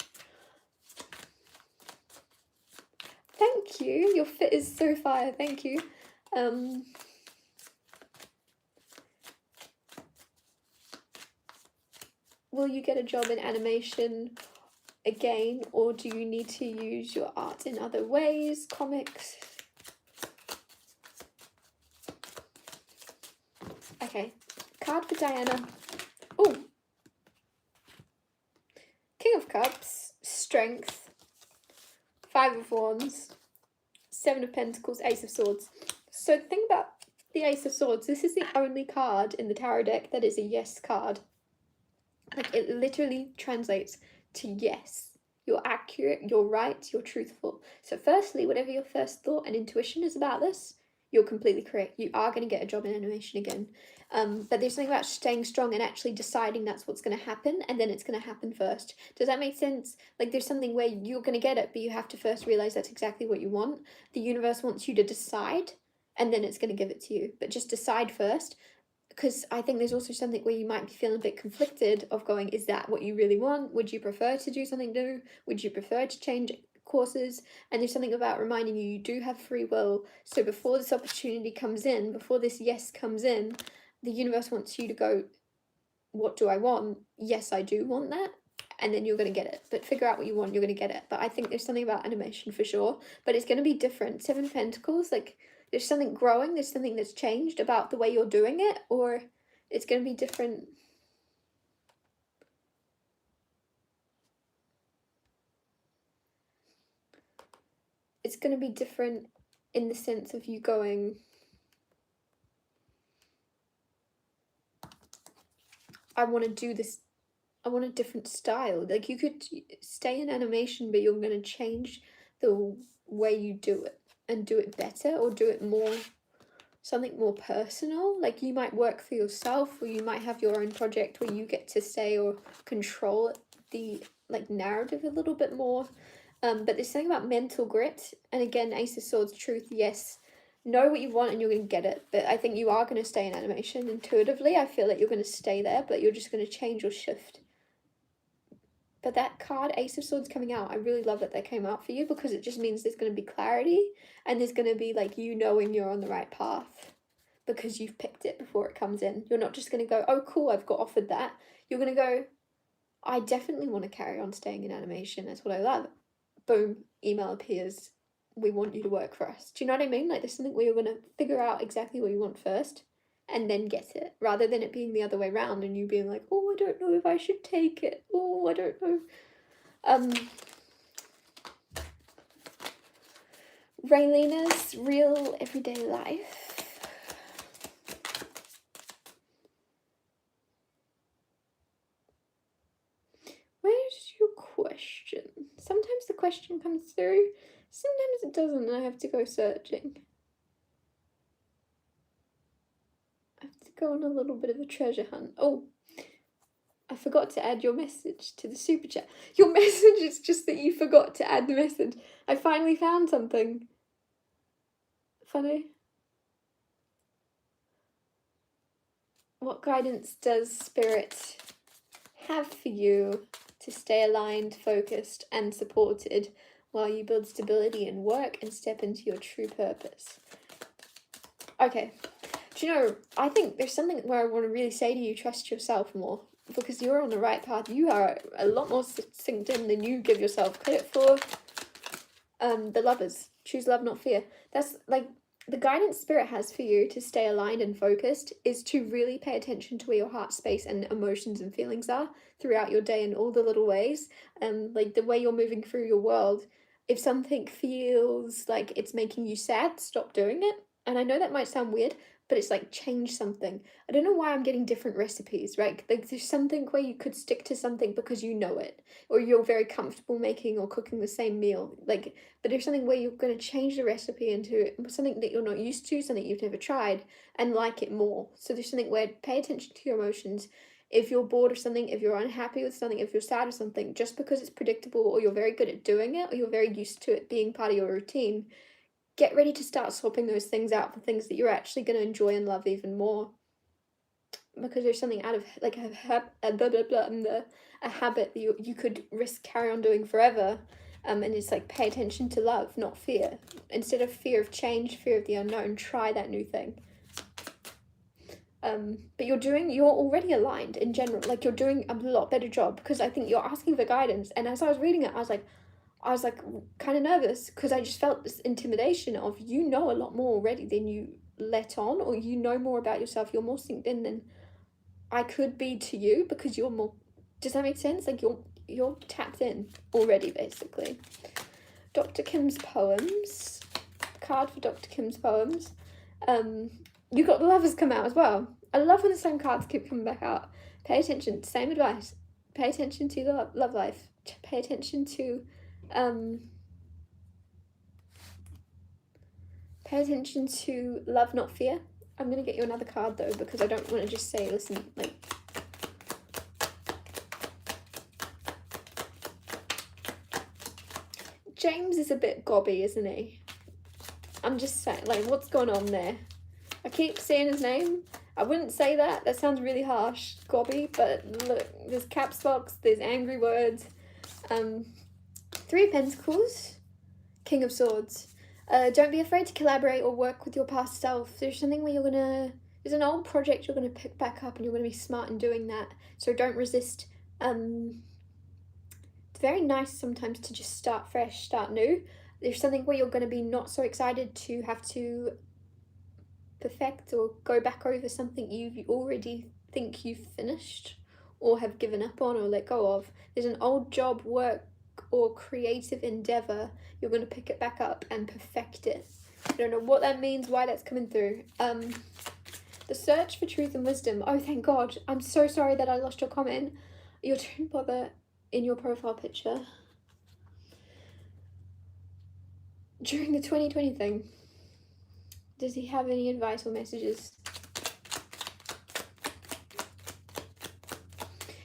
Thank you. Your fit is so fire. Thank you. Will you get a job in animation again, or do you need to use your art in other ways? Comics. Okay, card for Diana. Oh, King of Cups, Strength, Five of Wands, Seven of Pentacles, Ace of Swords. So the thing about the Ace of Swords, this is the only card in the tarot deck that is a yes card. Like, it literally translates to yes. You're accurate, you're right, you're truthful. So firstly, whatever your first thought and intuition is about this, you're completely correct. You are going to get a job in animation again. But there's something about staying strong and actually deciding that's what's going to happen, and then it's going to happen first. Does that make sense? Like, there's something where you're going to get it, but you have to first realize that's exactly what you want. The universe wants you to decide, and then it's going to give it to you. But just decide first, because I think there's also something where you might be feeling a bit conflicted of going, is that what you really want? Would you prefer to do something new? Would you prefer to change courses? And there's something about reminding you you do have free will. So before this opportunity comes in, before this yes comes in, the universe wants you to go, what do I want? Yes, I do want that. And then you're going to get it. But figure out what you want, you're going to get it. But I think there's something about animation for sure. But it's going to be different. Seven of Pentacles, like, there's something growing, there's something that's changed about the way you're doing it, or it's going to be different. It's going to be different in the sense of you going, I want to do this, I want a different style. Like, you could stay in animation, but you're going to change the way you do it and do it better, or do it more, something more personal. Like, you might work for yourself, or you might have your own project where you get to say or control the like narrative a little bit more. But there's something about mental grit, and again, Ace of Swords, truth. Yes, know what you want and you're going to get it. But I think you are going to stay in animation intuitively. I feel like you're going to stay there, but you're just going to change or shift. But that card, Ace of Swords, coming out, I really love that came out for you, because it just means there's going to be clarity, and there's going to be like you knowing you're on the right path because you've picked it before it comes in. You're not just going to go, oh cool, I've got offered that. You're going to go, I definitely want to carry on staying in animation. That's what I love. Boom, email appears. We want you to work for us. Do you know what I mean? Like, there's something where you're going to figure out exactly what you want first and then get it, rather than it being the other way around and you being like, oh, I don't know if I should take it. Oh, I don't know. Raylena's real everyday life. Where's your question? Sometimes the question comes through, sometimes it doesn't, and I have to go searching. I have to go on a little bit of a treasure hunt. Oh, I forgot to add your message to the super chat. Your message is just that you forgot to add the message. I finally found something funny. What guidance does Spirit have for you to stay aligned, focused, and supported while you build stability in work and step into your true purpose? Okay. Do you know, I think there's something where I want to really say to you, trust yourself more, because you're on the right path. You are a lot more synced in than you give yourself credit for. The Lovers. Choose love, not fear. That's like the guidance Spirit has for you to stay aligned and focused is to really pay attention to where your heart space and emotions and feelings are throughout your day in all the little ways. Like the way you're moving through your world. If something feels like it's making you sad, stop doing it. And I know that might sound weird, but it's like change something. I don't know why I'm getting different recipes, right? Like there's something where you could stick to something because you know it, or you're very comfortable making or cooking the same meal. Like, but there's something where you're going to change the recipe into something that you're not used to, something you've never tried, and like it more. So there's something where pay attention to your emotions. If you're bored of something, if you're unhappy with something, if you're sad with something, just because it's predictable or you're very good at doing it or you're very used to it being part of your routine, get ready to start swapping those things out for things that you're actually going to enjoy and love even more. Because there's something out of like a habit that you could risk carry on doing forever. And it's like pay attention to love, not fear. Instead of fear of change, fear of the unknown, try that new thing. But you're already aligned in general. Like you're doing a lot better job, because I think you're asking for guidance. And as I was reading it, I was like kind of nervous, because I just felt this intimidation of, you know, a lot more already than you let on, or you know more about yourself. You're more synced in than I could be to you, because you're more, does that make sense? Like you're tapped in already, basically. Dr. Kim's poems, card for Dr. Kim's poems. You got the Lovers come out as well. I love when the same cards keep coming back out. Pay attention, same advice. Pay attention to the love life. Pay attention to Pay attention to love, not fear. I'm going to get you another card though, because I don't want to just say, listen, like, James is a bit gobby, isn't he? I'm just saying, like, what's going on there? I keep saying his name. I wouldn't say that. That sounds really harsh, gobby, but look, there's caps locks, there's angry words. Three of Pentacles, King of Swords. Don't be afraid to collaborate or work with your past self. There's something where there's an old project you're gonna pick back up and you're gonna be smart in doing that. So don't resist. It's very nice sometimes to just start fresh, start new. There's something where you're gonna be not so excited to have to perfect or go back over something you already think you've finished or have given up on or let go of. There's an old job, work, or creative endeavor. You're going to pick it back up and perfect it. I don't know what that means, why that's coming through. The search for truth and wisdom. Oh, thank God. I'm so sorry that I lost your comment. Your twin brother in your profile picture during the 2020 thing. Does he have any advice or messages?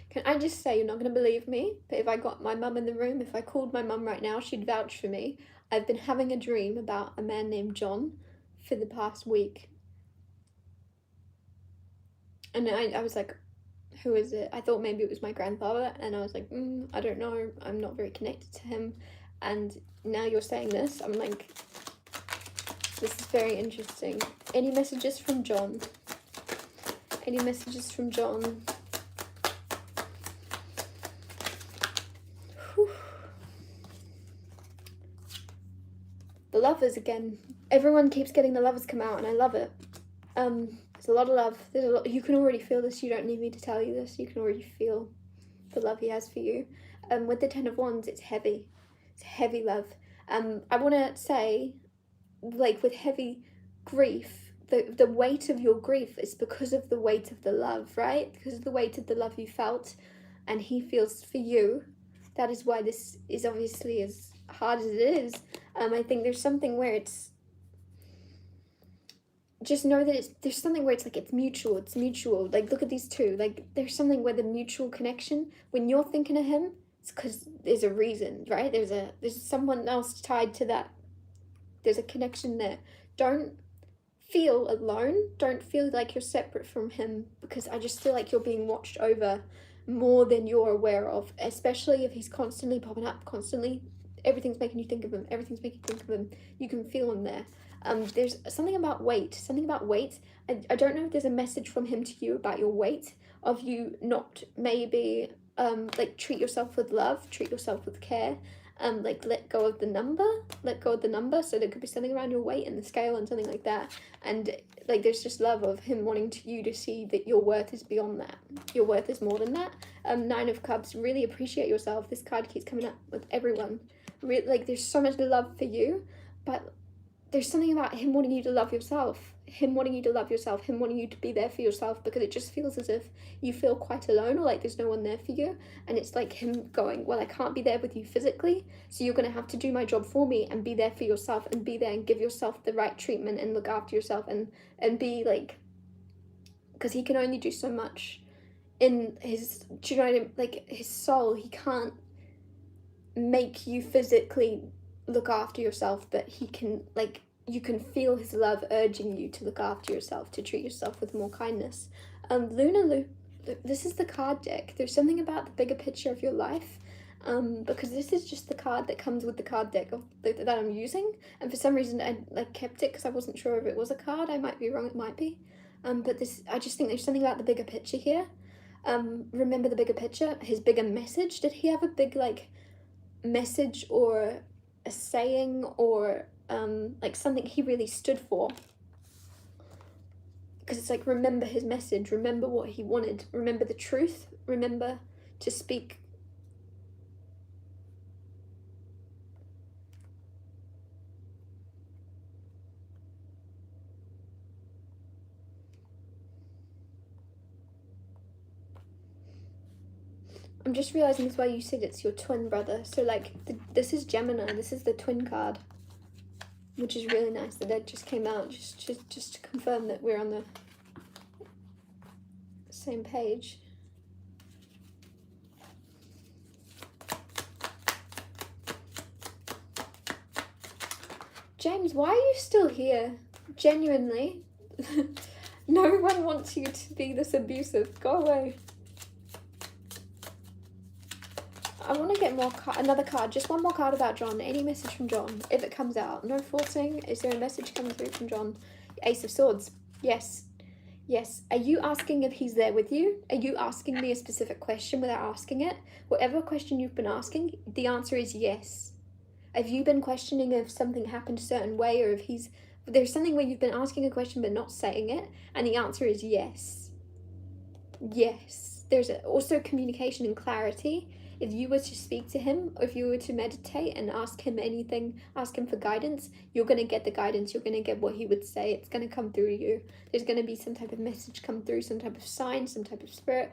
Can I just say, you're not going to believe me, but if I got my mum in the room, if I called my mum right now, she'd vouch for me. I've been having a dream about a man named John for the past week. And I was like, who is it? I thought maybe it was my grandfather, and I was like, I don't know, I'm not very connected to him. And now you're saying this, I'm like, this is very interesting. Any messages from John? Any messages from John? Whew. The Lovers again. Everyone keeps getting the Lovers come out, and I love it. There's a lot of love. There's a lot. You can already feel this. You don't need me to tell you this. You can already feel the love he has for you. With the Ten of Wands, it's heavy. It's heavy love. I want to say, like with heavy grief, the weight of your grief is because of the weight of the love, right? Because of the weight of the love you felt and he feels for you. That is why this is obviously as hard as it is. I think there's something where it's, just know that there's something where it's like it's mutual. Like look at these two, like there's something where the mutual connection, when you're thinking of him, it's because there's a reason, right? There's someone else tied to that. There's a connection there. Don't feel alone. Don't feel like you're separate from him, because I just feel like you're being watched over more than you're aware of, especially if he's constantly popping up, constantly. Everything's making you think of him. You can feel him there. There's something about weight. I don't know if there's a message from him to you about your weight, of you not maybe like treat yourself with love, treat yourself with care. Like let go of the number. So there could be something around your weight and the scale and something like that. And like there's just love of him wanting you to see that your worth is beyond that. Your worth is more than that. Nine of Cups, really appreciate yourself. This card keeps coming up with everyone. Like there's so much love for you, but there's something about him wanting you to love yourself, him wanting you to be there for yourself, because it just feels as if you feel quite alone, or like there's no one there for you. And it's like him going, well, I can't be there with you physically, so you're going to have to do my job for me and be there for yourself and be there and give yourself the right treatment and look after yourself and be like, because he can only do so much in his, do you know what I mean? Like his soul, he can't make you physically look after yourself, but he can, like, you can feel his love urging you to look after yourself, to treat yourself with more kindness. Luna, this is the card deck. There's something about the bigger picture of your life, because this is just the card that comes with the card deck that I'm using, and for some reason I like kept it because I wasn't sure if it was a card. I might be wrong, it might be, but this, I just think there's something about the bigger picture here. Remember the bigger picture, his bigger message. Did he have a big like message or a saying or like something he really stood for? Because it's like, remember his message, remember what he wanted, remember the truth, remember to speak. I'm just realizing as well, you said it's your twin brother, so like this is Gemini, this is the twin card. which is really nice that just came out, just to confirm that we're on the same page. James, why are you still here? Genuinely. No one wants you to be this abusive. Go away. I want to get another card. Just one more card about John. Any message from John, if it comes out. No forcing. Is there a message coming through from John? Ace of Swords. Yes. Yes. Are you asking if he's there with you? Are you asking me a specific question without asking it? Whatever question you've been asking, the answer is yes. Have you been questioning if something happened a certain way, or if there's something where you've been asking a question but not saying it, and the answer is yes. Yes. There's also communication and clarity. If you were to speak to him, or if you were to meditate and ask him anything, ask him for guidance, you're going to get the guidance, you're going to get what he would say, it's going to come through you. There's going to be some type of message come through, some type of sign, some type of spirit.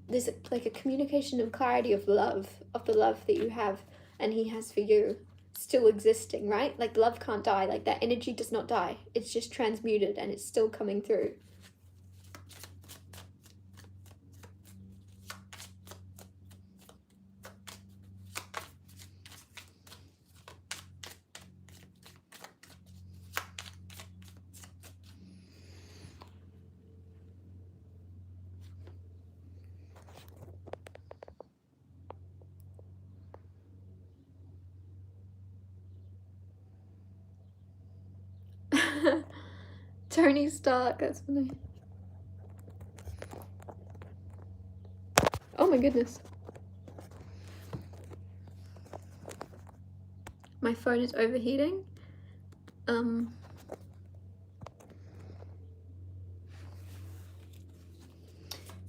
There's like a communication and clarity of love, of the love that you have and he has for you, still existing, right? Like love can't die, like that energy does not die. It's just transmuted and it's still coming through. Tony Stark, that's funny. Oh my goodness. My phone is overheating. Hello.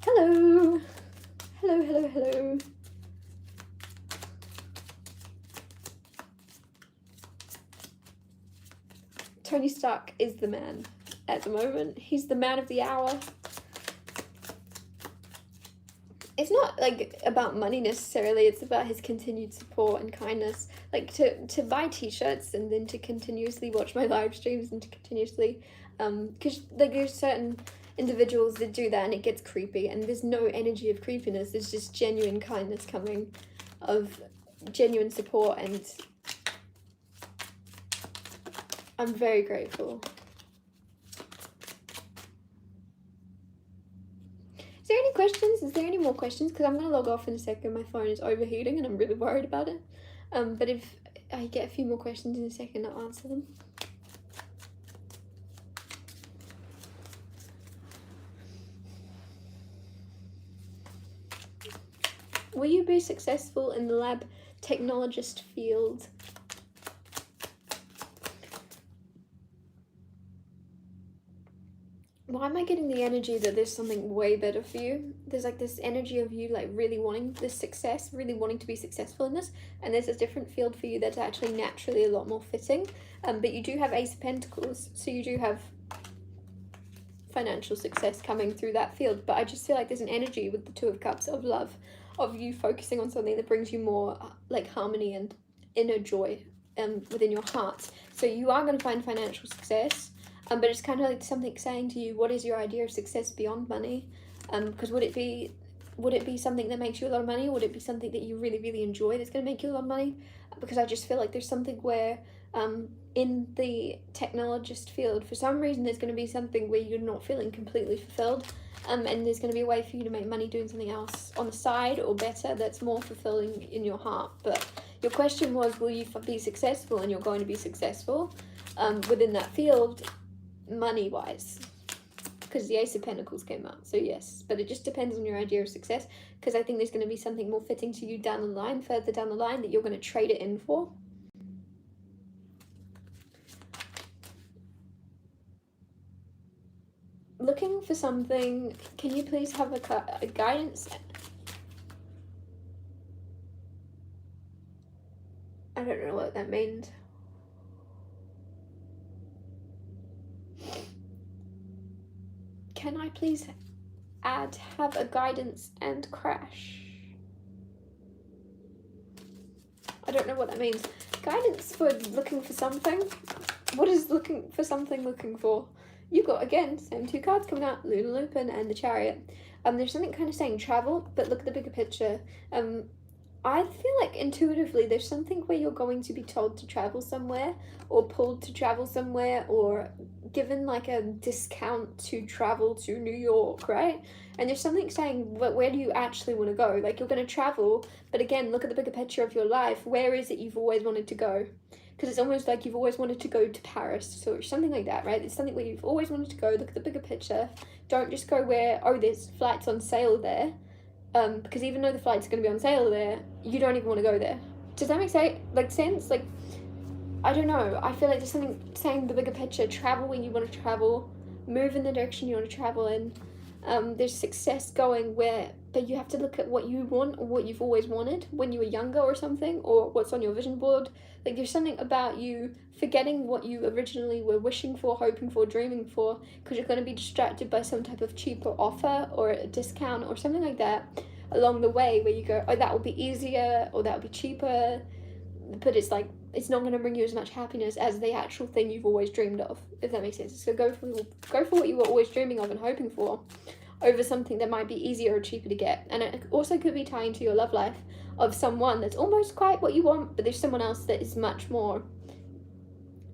Hello, hello, hello. Tony Stark is the man at the moment. He's the man of the hour. It's not like about money necessarily, it's about his continued support and kindness. Like to buy t-shirts and then to continuously watch my live streams and to continuously because like there's certain individuals that do that and it gets creepy, and there's no energy of creepiness, there's just genuine kindness coming, of genuine support, and I'm very grateful. Is there any questions? Is there any more questions? Because I'm going to log off in a second. My phone is overheating and I'm really worried about it. But if I get a few more questions in a second, I'll answer them. Will you be successful in the lab technologist field? Why am I getting the energy that there's something way better for you? There's like this energy of you like really wanting this success, really wanting to be successful in this, and there's a different field for you that's actually naturally a lot more fitting. But you do have Ace of Pentacles, so you do have financial success coming through that field. But I just feel like there's an energy with the Two of Cups of love, of you focusing on something that brings you more like harmony and inner joy within your heart. So you are going to find financial success. But it's kind of like something saying to you, what is your idea of success beyond money? Because would it be something that makes you a lot of money? Or would it be something that you really, really enjoy that's going to make you a lot of money? Because I just feel like there's something where in the technologist field, for some reason, there's going to be something where you're not feeling completely fulfilled. And there's going to be a way for you to make money doing something else on the side or better that's more fulfilling in your heart. But your question was, will you be successful? And you're going to be successful within that field, money-wise, because the Ace of Pentacles came out. So yes, but it just depends on your idea of success, because I think there's going to be something more fitting to you down the line, further down the line, that you're going to trade it in for. Looking for something, can you please have a guidance? I don't know what that means. Can I please have a guidance and crash? I don't know what that means. Guidance for looking for something. What is looking for something looking for? You've got, again, same two cards coming out, Luna Lupin and the Chariot. There's something kind of saying travel, but look at the bigger picture. I feel like intuitively there's something where you're going to be told to travel somewhere, or pulled to travel somewhere, or given like a discount to travel to New York, right? And there's something saying, where do you actually want to go? Like, you're going to travel, but again, look at the bigger picture of your life. Where is it you've always wanted to go? Because it's almost like you've always wanted to go to Paris or something like that, right? It's something where you've always wanted to go. Look at the bigger picture. Don't just go where, oh, there's flights on sale there. Because even though the flights are going to be on sale there, you don't even want to go there. Does that make sense? Like, I don't know. I feel like there's something saying the bigger picture. Travel when you want to travel. Move in the direction you want to travel in. There's success going where, but you have to look at what you want or what you've always wanted when you were younger or something, or what's on your vision board. Like, there's something about you forgetting what you originally were wishing for, hoping for, dreaming for, because you're going to be distracted by some type of cheaper offer or a discount or something like that along the way, where you go, oh, that will be easier or that will be cheaper, but it's like, it's not going to bring you as much happiness as the actual thing you've always dreamed of, if that makes sense. So go for what you were always dreaming of and hoping for, over something that might be easier or cheaper to get. And it also could be tying to your love life of someone that's almost quite what you want, but there's someone else that is much more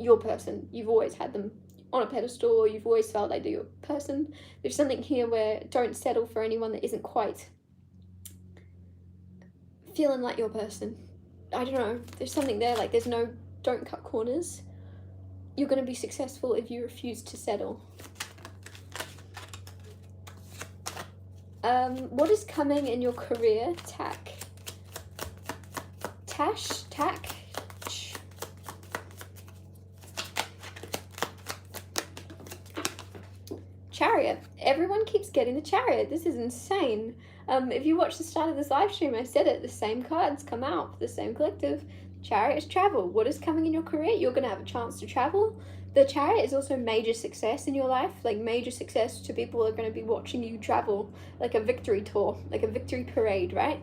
your person. You've always had them on a pedestal, you've always felt like they're your person. There's something here where don't settle for anyone that isn't quite feeling like your person. I don't know, there's something there, like there's no, don't cut corners. You're going to be successful if you refuse to settle. What is coming in your career? Chariot. Everyone keeps getting the Chariot. This is insane. If you watch the start of this live stream, I said it, the same cards come out for the same collective. Chariot is travel. What is coming in your career? You're going to have a chance to travel. The Chariot is also major success in your life, like major success to people who are going to be watching you travel, like a victory tour, like a victory parade, right?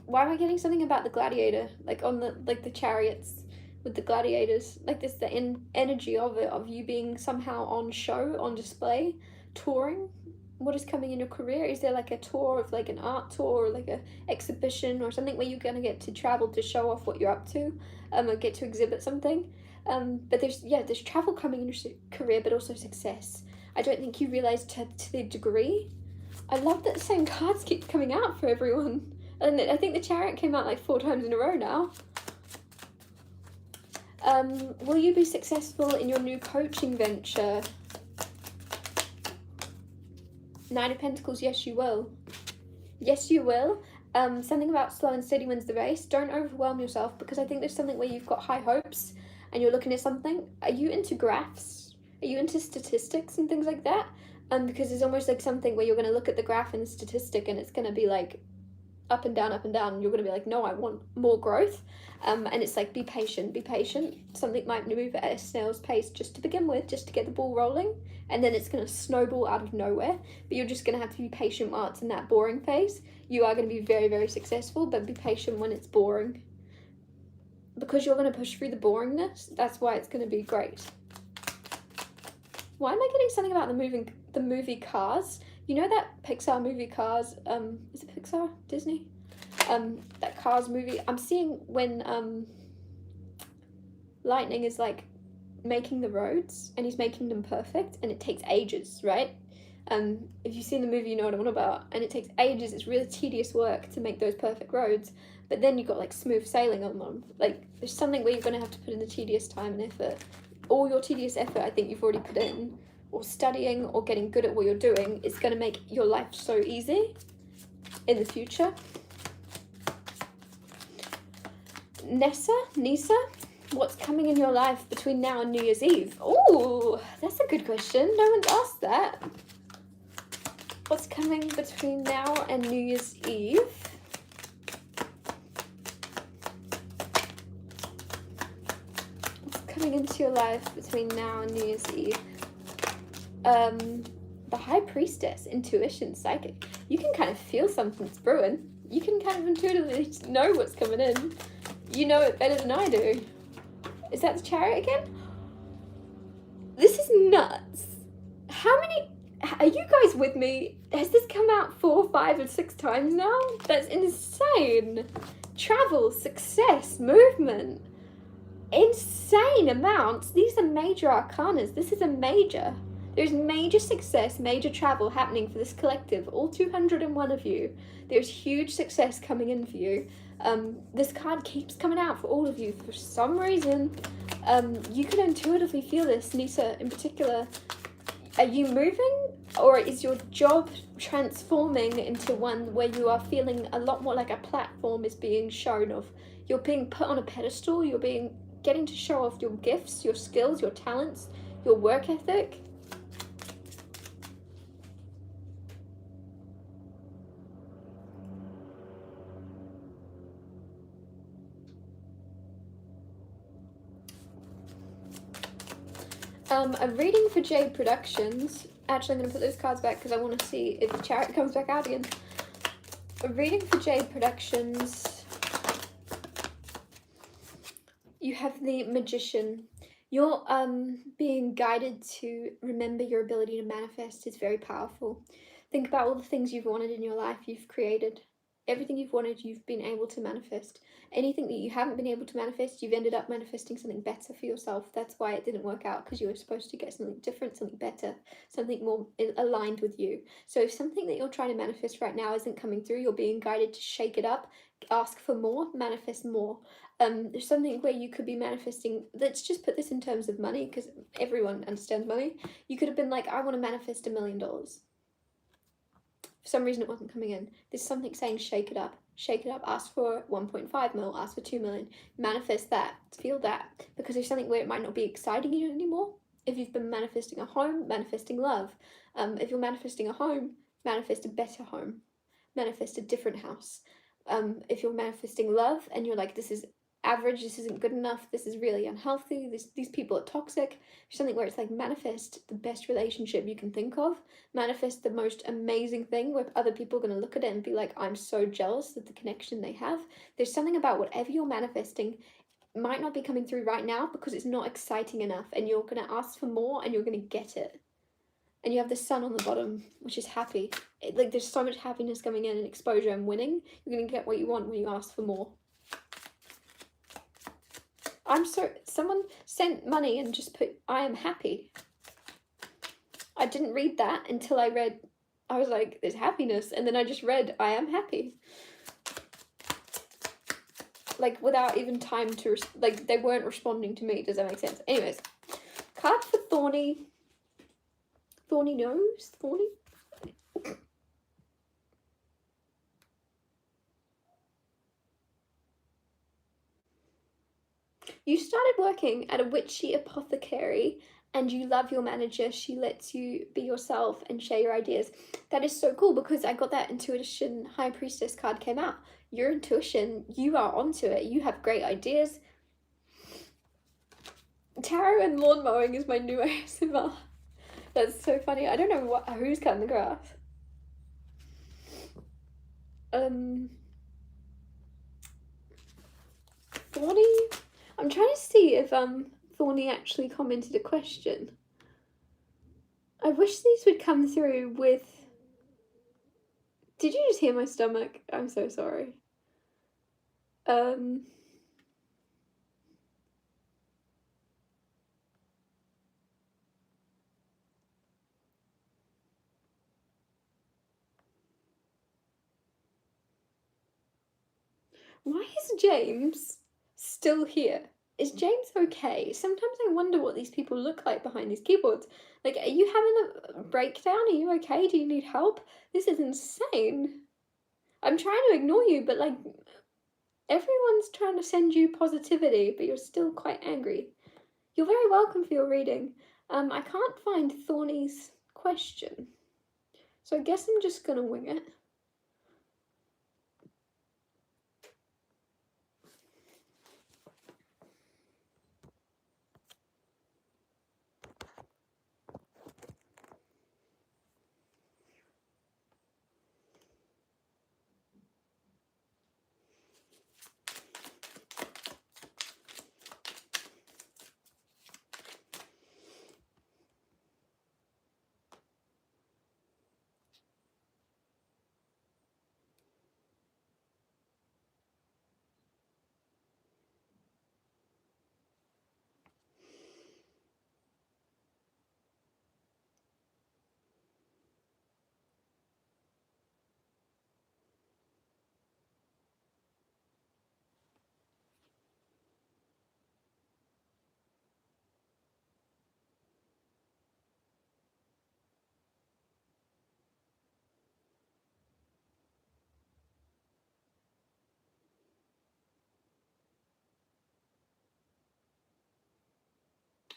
Why am I getting something about the gladiator, like on the, like the chariots with the gladiators, like this, the energy of it, of you being somehow on show, on display, touring. What is coming in your career? Is there like a tour of like an art tour, or like a exhibition or something where you're going to get to travel to show off what you're up to, or get to exhibit something? But there's travel coming in your career, but also success. I don't think you realize to the degree. I love that the same cards keep coming out for everyone. And I think the Chariot came out like 4 times in a row now. Will you be successful in your new coaching venture? Knight of Pentacles, yes you will. Yes you will. Something about slow and steady wins the race. Don't overwhelm yourself, because I think there's something where you've got high hopes and you're looking at something. Are you into graphs? Are you into statistics and things like that? Because there's almost like something where you're going to look at the graph and the statistic and it's going to be like up and down, and you're going to be like, no, I want more growth. And it's like, be patient. Something might move at a snail's pace just to begin with, just to get the ball rolling, and then it's going to snowball out of nowhere. But you're just going to have to be patient while it's in that boring phase. You are going to be very, very successful, but be patient when it's boring, because you're going to push through the boringness. That's why it's going to be great. Why am I getting something about the movie Cars? You know that Pixar movie Cars, is it Pixar? Disney? That Cars movie. I'm seeing when Lightning is like making the roads and he's making them perfect, and it takes ages, right? If you've seen the movie, you know what I'm on about. And it takes ages. It's really tedious work to make those perfect roads. But then you've got like smooth sailing on them. Like, there's something where you're going to have to put in the tedious time and effort. All your tedious effort, I think you've already put in, or studying or getting good at what you're doing, is going to make your life so easy in the future. Nisa, what's coming in your life between now and New Year's Eve? Oh, that's a good question. No one's asked that. What's coming between now and New Year's Eve? What's coming into your life between now and New Year's Eve? The High Priestess, intuition, psychic. You can kind of feel something's brewing. You can kind of intuitively know what's coming in. You know it better than I do. Is that the Chariot again? This is nuts. How many... Are you guys with me? Has this come out 4, 5, or 6 times now? That's insane. Travel, success, movement. Insane amounts. These are major arcanas. This is a major. There's major success, major travel happening for this collective. All 201 of you. There's huge success coming in for you. This card keeps coming out for all of you for some reason. You can intuitively feel this, Nisa in particular. Are you moving, or is your job transforming into one where you are feeling a lot more like a platform is being shown of? You're being put on a pedestal, you're getting to show off your gifts, your skills, your talents, your work ethic. A reading for Jade Productions. Actually, I'm going to put those cards back because I want to see if the Chariot comes back out again. A reading for Jade Productions. You have the Magician. You're being guided to remember your ability to manifest is very powerful. Think about all the things you've wanted in your life, you've created. Everything you've wanted, you've been able to manifest. Anything that you haven't been able to manifest, you've ended up manifesting something better for yourself. That's why it didn't work out, because you were supposed to get something different, something better, something more aligned with you. So if something that you're trying to manifest right now isn't coming through, you're being guided to shake it up, ask for more, manifest more. There's something where you could be manifesting, let's just put this in terms of money, because everyone understands money. You could have been like, I want to manifest $1 million. For some reason it wasn't coming in. There's something saying shake it up, ask for 1.5 mil, ask for 2 million, manifest that, feel that, because there's something where it might not be exciting you anymore. If you've been manifesting a home, manifesting love. If you're manifesting a home, manifest a better home, manifest a different house. If you're manifesting love and you're like, this is average, this isn't good enough, this is really unhealthy, these people are toxic, something where it's like, manifest the best relationship you can think of, manifest the most amazing thing where other people are going to look at it and be like, I'm so jealous of the connection they have. There's something about whatever you're manifesting might not be coming through right now because it's not exciting enough, and you're going to ask for more and you're going to get it. And you have the sun on the bottom, which is happy. Like, there's so much happiness coming in and exposure and winning. You're going to get what you want when you ask for more. Someone sent money and just put, I am happy. I didn't read that until I was like, there's happiness. And then I just read, I am happy. Like, without even time to, like, they weren't responding to me. Does that make sense? Anyways, card for Thorny. Thorny nose? Thorny? You started working at a witchy apothecary and you love your manager. She lets you be yourself and share your ideas. That is so cool, because I got that intuition High Priestess card came out. Your intuition, you are onto it. You have great ideas. Tarot and lawn mowing is my new ASMR. That's so funny. I don't know who's cutting the grass. Thorny? I'm trying to see if Thorny actually commented a question. I wish these would come through with... Did you just hear my stomach? I'm so sorry. Why is James still here? Is James okay? Sometimes I wonder what these people look like behind these keyboards. Like, are you having a breakdown? Are you okay? Do you need help? This is insane. I'm trying to ignore you, but like, everyone's trying to send you positivity, but you're still quite angry. You're very welcome for your reading. I can't find Thorny's question, so I guess I'm just gonna wing it.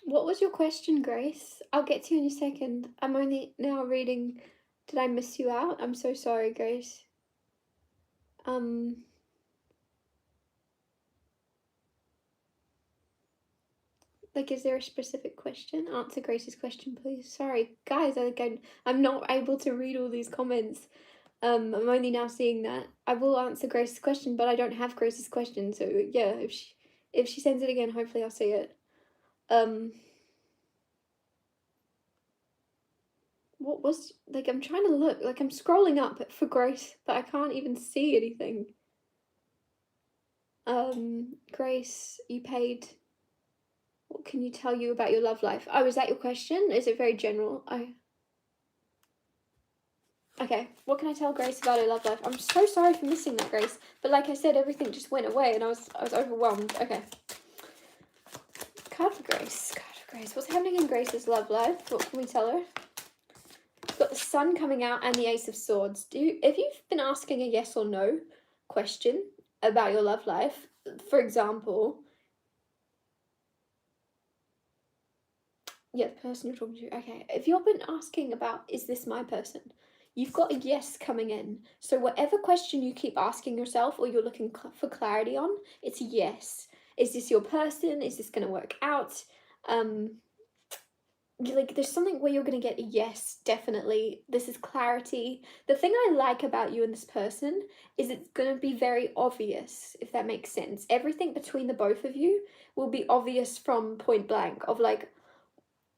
What was your question, Grace? I'll get to you in a second. I'm only now reading. Did I miss you out? I'm so sorry, Grace. Like, is there a specific question? Answer Grace's question, please. Sorry, guys, I'm not able to read all these comments. I'm only now seeing that. I will answer Grace's question, but I don't have Grace's question, so yeah, if she sends it again, hopefully I'll see it. What was, like, I'm trying to look, like, I'm scrolling up for Grace, but I can't even see anything. Grace, you paid. What can you tell you about your love life? Oh, is that your question? Is it very general? Okay, what can I tell Grace about her love life? I'm so sorry for missing that, Grace. But like I said, everything just went away and I was overwhelmed. Okay. Card for Grace. Card for Grace. What's happening in Grace's love life? What can we tell her? We've got the Sun coming out and the Ace of Swords. If you've been asking a yes or no question about your love life, for example, yeah, the person you're talking to. Okay, if you've been asking about, is this my person? You've got a yes coming in. So whatever question you keep asking yourself or you're looking for clarity on, it's a yes. Is this your person? Is this going to work out? Like, there's something where you're going to get a yes, definitely. This is clarity. The thing I like about you and this person is it's going to be very obvious, if that makes sense. Everything between the both of you will be obvious from point blank of like,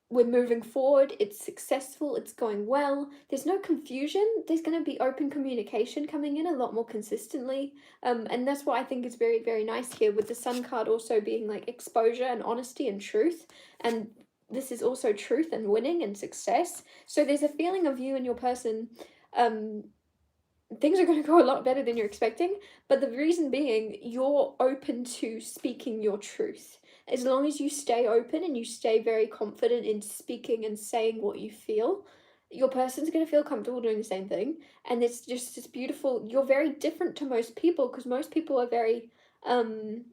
we're moving forward, it's successful, it's going well, there's no confusion, there's going to be open communication coming in a lot more consistently, and that's what I think is very, very nice here, with the Sun card also being like exposure and honesty and truth, and this is also truth and winning and success. So there's a feeling of you and your person, things are going to go a lot better than you're expecting, but the reason being, you're open to speaking your truth. As long as you stay open and you stay very confident in speaking and saying what you feel, your person's going to feel comfortable doing the same thing. And it's just this beautiful, you're very different to most people, because most people are very, do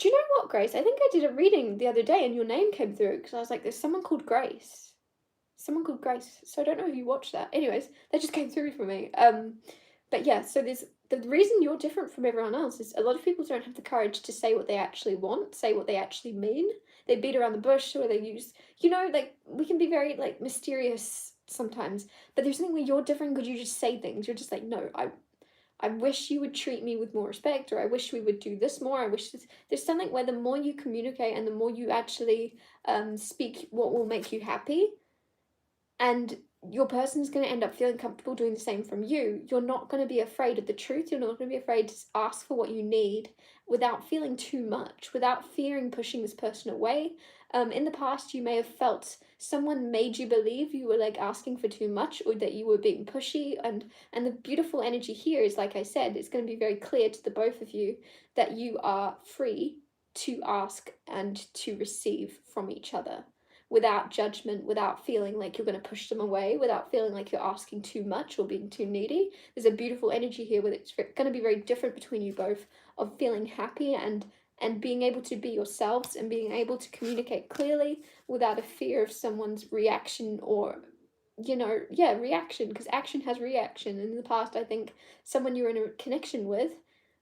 you know what, Grace? I think I did a reading the other day and your name came through, because I was like, there's someone called Grace. Someone called Grace. So I don't know if you watched that. Anyways, that just came through for me. But yeah, so there's the reason you're different from everyone else is a lot of people don't have the courage to say what they actually want, say what they actually mean. They beat around the bush, or they use, like, we can be very like mysterious sometimes, but there's something where you're different because you just say things. You're just like, no, I wish you would treat me with more respect, or I wish we would do this more. I wish this. There's something where the more you communicate and the more you actually speak what will make you happy, and your person's going to end up feeling comfortable doing the same from you. You're not going to be afraid of the truth. You're not going to be afraid to ask for what you need without feeling too much, without fearing pushing this person away. In the past, you may have felt someone made you believe you were like asking for too much, or that you were being pushy. And the beautiful energy here is, like I said, it's going to be very clear to the both of you that you are free to ask and to receive from each other, without judgment, without feeling like you're going to push them away, without feeling like you're asking too much or being too needy. There's a beautiful energy here where it's going to be very different between you both, of feeling happy and being able to be yourselves and being able to communicate clearly without a fear of someone's reaction, or reaction, because action has reaction. And in the past, I think someone you're in a connection with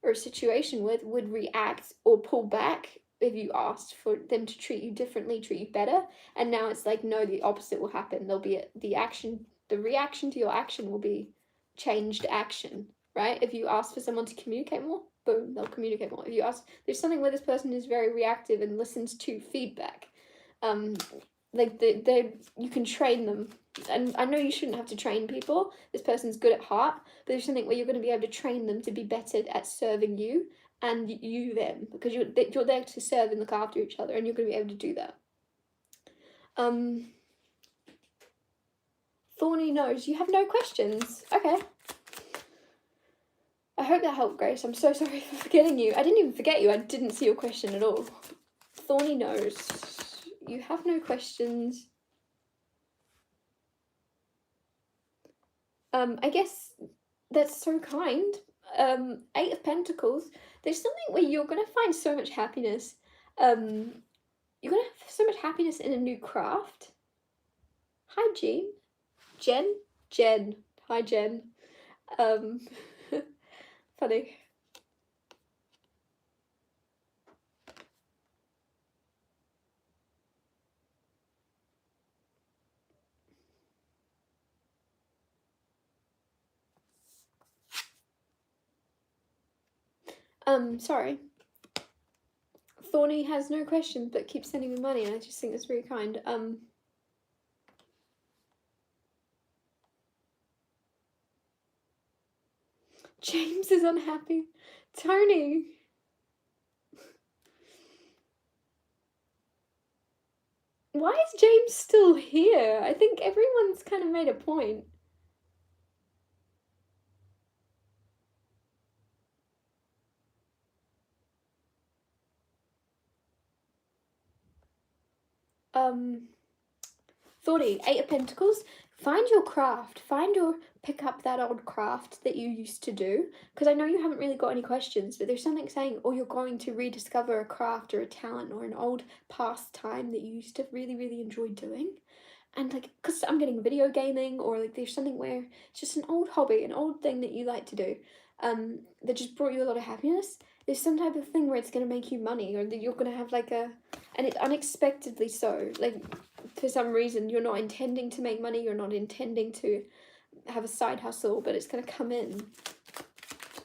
or a situation with would react or pull back if you asked for them to treat you differently, treat you better. And now it's like, no, the opposite will happen. There'll be the reaction to your action will be changed action, right? If you ask for someone to communicate more, boom, they'll communicate more. If you ask, there's something where this person is very reactive and listens to feedback. Like you can train them. And I know you shouldn't have to train people. This person's good at heart, but there's something where you're going to be able to train them to be better at serving you and you them, because you're there to serve and look after each other, and you're going to be able to do that. Thorny nose. You have no questions. Okay. I hope that helped, Grace. I'm so sorry for forgetting you. I didn't even forget you. I didn't see your question at all. Thorny nose. You have no questions. I guess that's so kind. 8 of Pentacles. There's something where you're going to find so much happiness. You're going to have so much happiness in a new craft. Hi, Jen. Jen. Hi, Jen. Funny. Sorry. Thorny has no questions but keeps sending me money, and I just think that's really kind. James is unhappy. Tony. Why is James still here? I think everyone's kind of made a point. Thorny, 8 of Pentacles. Find your craft. Pick up that old craft that you used to do. Because I know you haven't really got any questions, but there's something saying, oh, you're going to rediscover a craft or a talent or an old pastime that you used to really, really enjoy doing. And like, because I'm getting video gaming, or like there's something where it's just an old hobby, an old thing that you like to do, that just brought you a lot of happiness. There's some type of thing where it's going to make you money, or that you're going to have like and it unexpectedly so, like for some reason you're not intending to make money, you're not intending to have a side hustle, but it's going to come in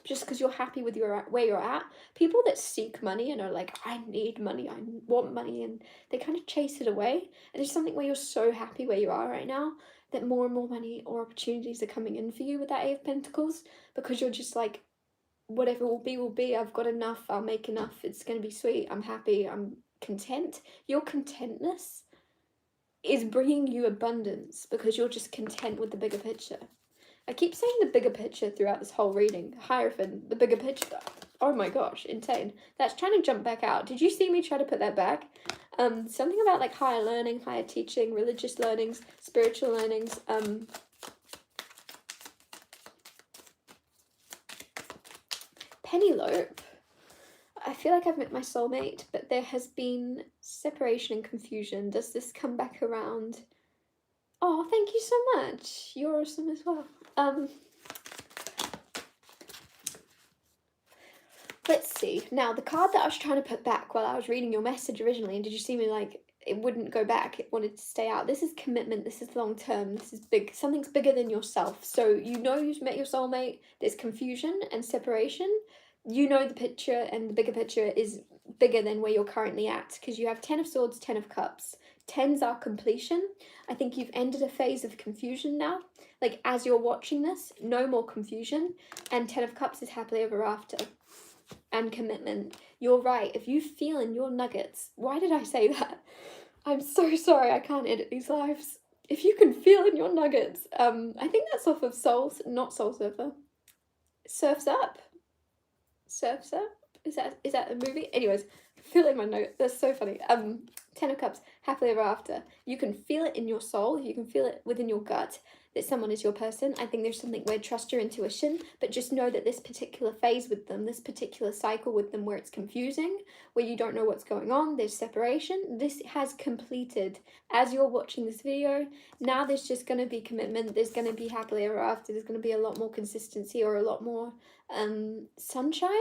just because you're happy with where you're at. People that seek money and are like, I need money, I want money, and they kind of chase it away. And there's something where you're so happy where you are right now that more and more money or opportunities are coming in for you with that 8 of Pentacles, because you're just like, whatever will be, I've got enough, I'll make enough, it's going to be sweet, I'm happy, I'm content. Your contentness is bringing you abundance because you're just content with the bigger picture. I keep saying the bigger picture throughout this whole reading. Hierophant, the bigger picture. Oh my gosh, insane. That's trying to jump back out. Did you see me try to put that back? Something about like higher learning, higher teaching, religious learnings, spiritual learnings. Penelope. I feel like I've met my soulmate, but there has been separation and confusion. Does this come back around? Oh, thank you so much. You're awesome as well. Let's see. Now, the card that I was trying to put back while I was reading your message originally, and did you see me like, it wouldn't go back, it wanted to stay out. This is commitment, this is long term, this is big, something's bigger than yourself. So you know you've met your soulmate, there's confusion and separation. You know the picture, and the bigger picture is bigger than where you're currently at, because you have 10 of Swords, 10 of Cups. 10s are completion. I think you've ended a phase of confusion now. Like, as you're watching this, no more confusion. And 10 of Cups is happily ever after. And commitment. You're right. If you feel in your nuggets, why did I say that? I'm so sorry, I can't edit these lives. If you can feel in your nuggets, I think that's off of Souls, not Soul Surfer. Surf's Up. Surf's Up. Is that a movie? Anyways, feel in my note. That's so funny. 10 of Cups, happily ever after. You can feel it in your soul. You can feel it within your gut that someone is your person. I think there's something where trust your intuition, but just know that this particular phase with them, this particular cycle with them where it's confusing, where you don't know what's going on, there's separation, this has completed. As you're watching this video, now there's just going to be commitment, there's going to be happily ever after, there's going to be a lot more consistency, or a lot more sunshine.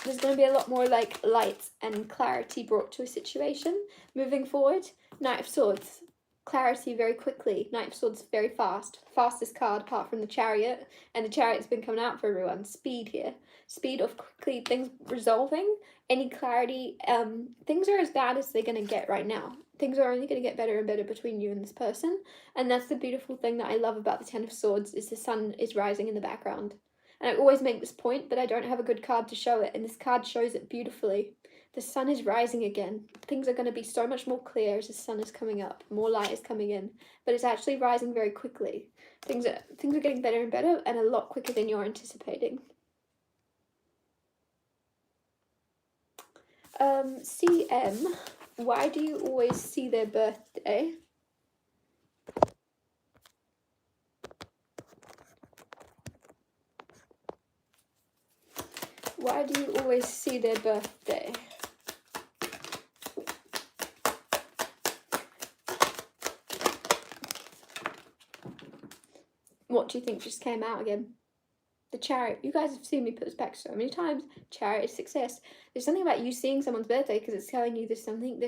There's going to be a lot more like light and clarity brought to a situation moving forward. Knight of Swords, clarity very quickly. Knight of Swords very fast. Fastest card apart from the Chariot, and the Chariot's been coming out for everyone. Speed here. Speed of quickly things resolving. Any clarity. Things are as bad as they're going to get right now. Things are only going to get better and better between you and this person. And that's the beautiful thing that I love about the 10 of Swords, is the sun is rising in the background. And I always make this point, but I don't have a good card to show it, and this card shows it beautifully. The sun is rising again. Things are going to be so much more clear as the sun is coming up. More light is coming in, but it's actually rising very quickly. Things are getting better and better, and a lot quicker than you're anticipating. CM, why do you always see their birthday? Why do you always see their birthday? What do you think just came out again? The Chariot. You guys have seen me put this back so many times. Chariot is success. There's something about you seeing someone's birthday because it's telling you there's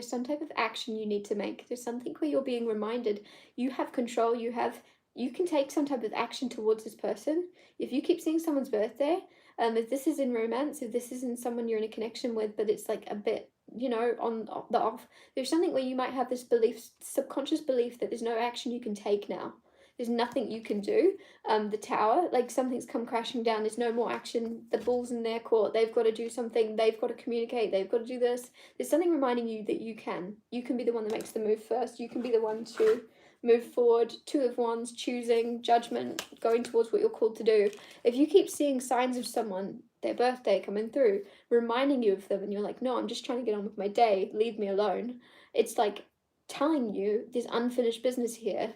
some type of action you need to make. There's something where you're being reminded you have control, you can take some type of action towards this person. If you keep seeing someone's birthday, if this is in romance, if this isn't someone you're in a connection with, but it's like a bit, on the off, there's something where you might have this belief, subconscious belief that there's no action you can take now. There's nothing you can do. The Tower, like something's come crashing down. There's no more action. The ball's in their court. They've got to do something. They've got to communicate. They've got to do this. There's something reminding you that you can. You can be the one that makes the move first. You can be the one to move forward. Two of Wands, choosing, judgment, going towards what you're called to do. If you keep seeing signs of someone, their birthday coming through, reminding you of them, and you're like, no, I'm just trying to get on with my day. Leave me alone. It's like telling you there's unfinished business here.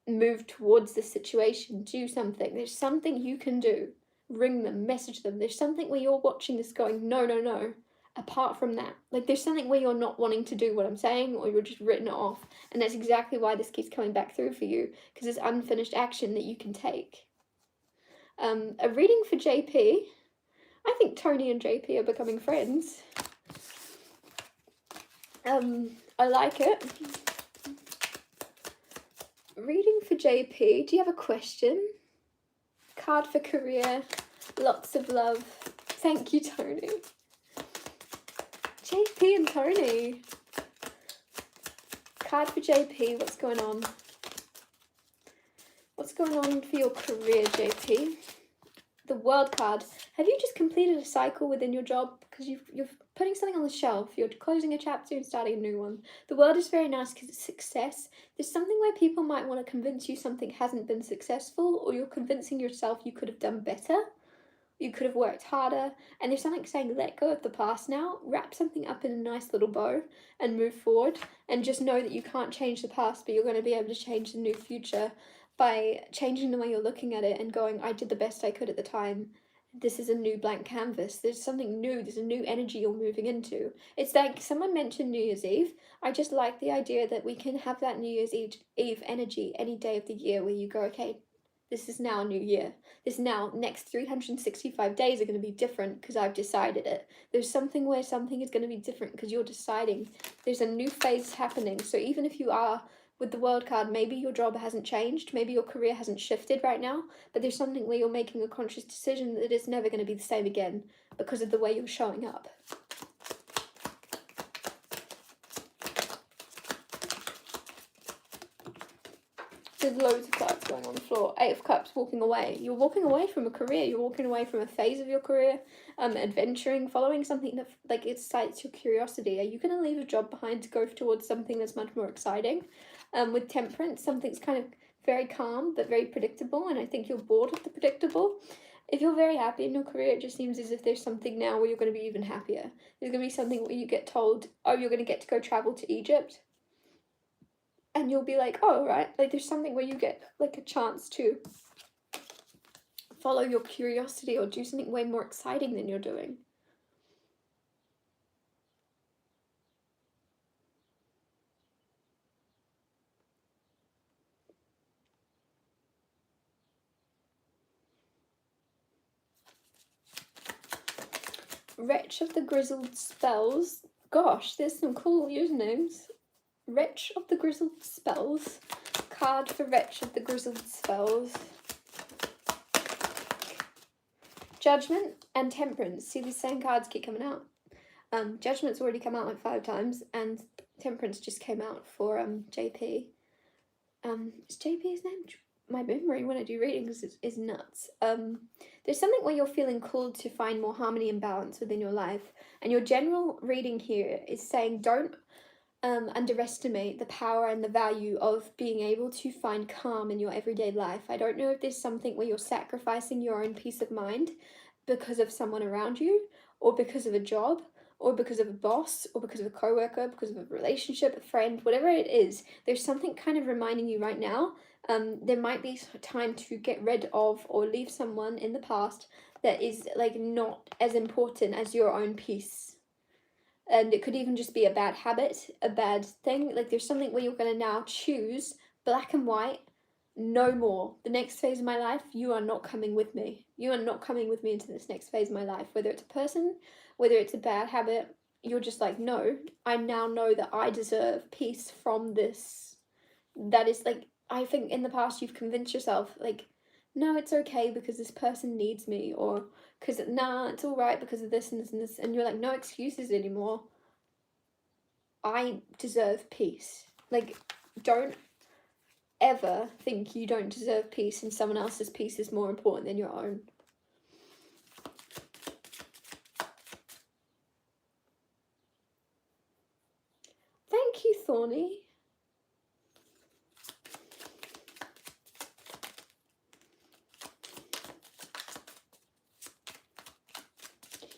Move towards the situation, do something. There's something you can do. Ring them, message them. There's something where you're watching this going, no. Apart from that, like there's something where you're not wanting to do what I'm saying, or you're just written it off. And that's exactly why this keeps coming back through for you, because it's unfinished action that you can take. A reading for JP. I think Tony and JP are becoming friends. I like it. Reading for JP. Do you have a question? Card for career. Lots of love. Thank you, Tony. JP and Tony. Card for JP. What's going on? What's going on for your career, JP? The World card. Have you just completed a cycle within your job? Because you're putting something on the shelf. You're closing a chapter and starting a new one. The World is very nice because it's success. There's something where people might want to convince you something hasn't been successful, or you're convincing yourself you could have done better. You could have worked harder. And there's something saying let go of the past now. Wrap something up in a nice little bow and move forward. And just know that you can't change the past, but you're going to be able to change the new future by changing the way you're looking at it and going, I did the best I could at the time. This is a new blank canvas. There's something new. There's a new energy you're moving into. It's like someone mentioned New Year's Eve. I just like the idea that we can have that New Year's Eve energy any day of the year where you go, okay, this is now a new year. This now, next 365 days are going to be different because I've decided it. There's something where something is going to be different because you're deciding. There's a new phase happening. So even if you are with the World card, maybe your job hasn't changed, maybe your career hasn't shifted right now, but there's something where you're making a conscious decision that it's never going to be the same again because of the way you're showing up. There's loads of cards going on the floor. 8 of Cups, walking away. You're walking away from a career. You're walking away from a phase of your career. Adventuring, following something that like excites your curiosity. Are you going to leave a job behind to go towards something that's much more exciting? With Temperance, something's kind of very calm but very predictable, and I think you're bored of the predictable. If you're very happy in your career, it just seems as if there's something now where you're going to be even happier. There's going to be something where you get told, oh, you're going to get to go travel to Egypt. And you'll be like, oh, right, like there's something where you get like a chance to follow your curiosity or do something way more exciting than you're doing. Wretch of the Grizzled Spells. Gosh, there's some cool usernames. Wretch of the Grizzled Spells. Card for Wretch of the Grizzled Spells. Judgment and Temperance. See, these same cards keep coming out. Judgment's already come out like 5 times, and Temperance just came out for JP. Is JP his name? My memory when I do readings is nuts. There's something where you're feeling called to find more harmony and balance within your life, and your general reading here is saying don't underestimate the power and the value of being able to find calm in your everyday life. I don't know if there's something where you're sacrificing your own peace of mind because of someone around you, or because of a job, or because of a boss, or because of a coworker, because of a relationship, a friend, whatever it is. There's something kind of reminding you right now. There might be time to get rid of or leave someone in the past that is like not as important as your own peace. And it could even just be a bad habit, a bad thing. Like there's something where you're going to now choose black and white, no more. The next phase of my life, you are not coming with me. You are not coming with me into this next phase of my life. Whether it's a person, whether it's a bad habit, you're just like, no, I now know that I deserve peace from this. That is like, I think in the past you've convinced yourself, like, no, it's okay because this person needs me, or because, nah, it's all right because of this and this and this. And you're like, no excuses anymore. I deserve peace. Like, don't ever think you don't deserve peace and someone else's peace is more important than your own. Thank you, Thorny.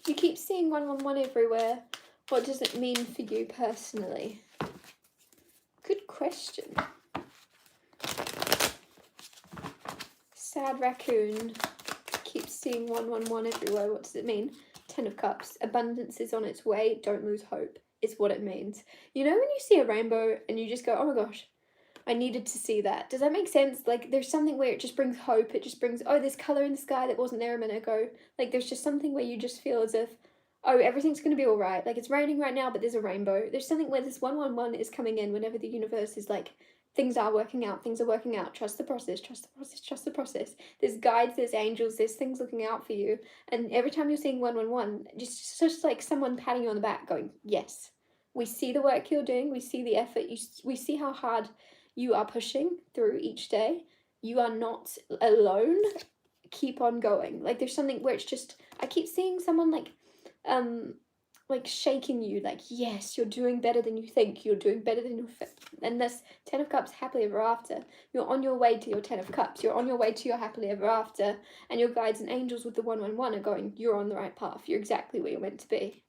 You keep seeing 111 everywhere. What does it mean for you personally? Good question. Sad raccoon keeps seeing 111 everywhere. What does it mean? 10 of Cups. Abundance is on its way. Don't lose hope is what it means. You know when you see a rainbow and you just go, oh my gosh, I needed to see that. Does that make sense? Like, there's something where it just brings hope. It just brings, oh, there's colour in the sky that wasn't there a minute ago. Like, there's just something where you just feel as if, oh, everything's going to be all right. Like, it's raining right now, but there's a rainbow. There's something where this 111 is coming in whenever the universe is like, things are working out. Things are working out. Trust the process. Trust the process. Trust the process. There's guides. There's angels. There's things looking out for you. And every time you're seeing 111, just like someone patting you on the back going, yes, we see the work you're doing. We see the effort. We see how hard you are pushing through each day. You are not alone. Keep on going. Like, there's something where it's just, I keep seeing someone like shaking you, like, yes, you're doing better than you think, you're doing better than you and this 10 of Cups, happily ever after. You're on your way to your 10 of Cups, you're on your way to your happily ever after, and your guides and angels with the 111 are going, you're on the right path, you're exactly where you're meant to be.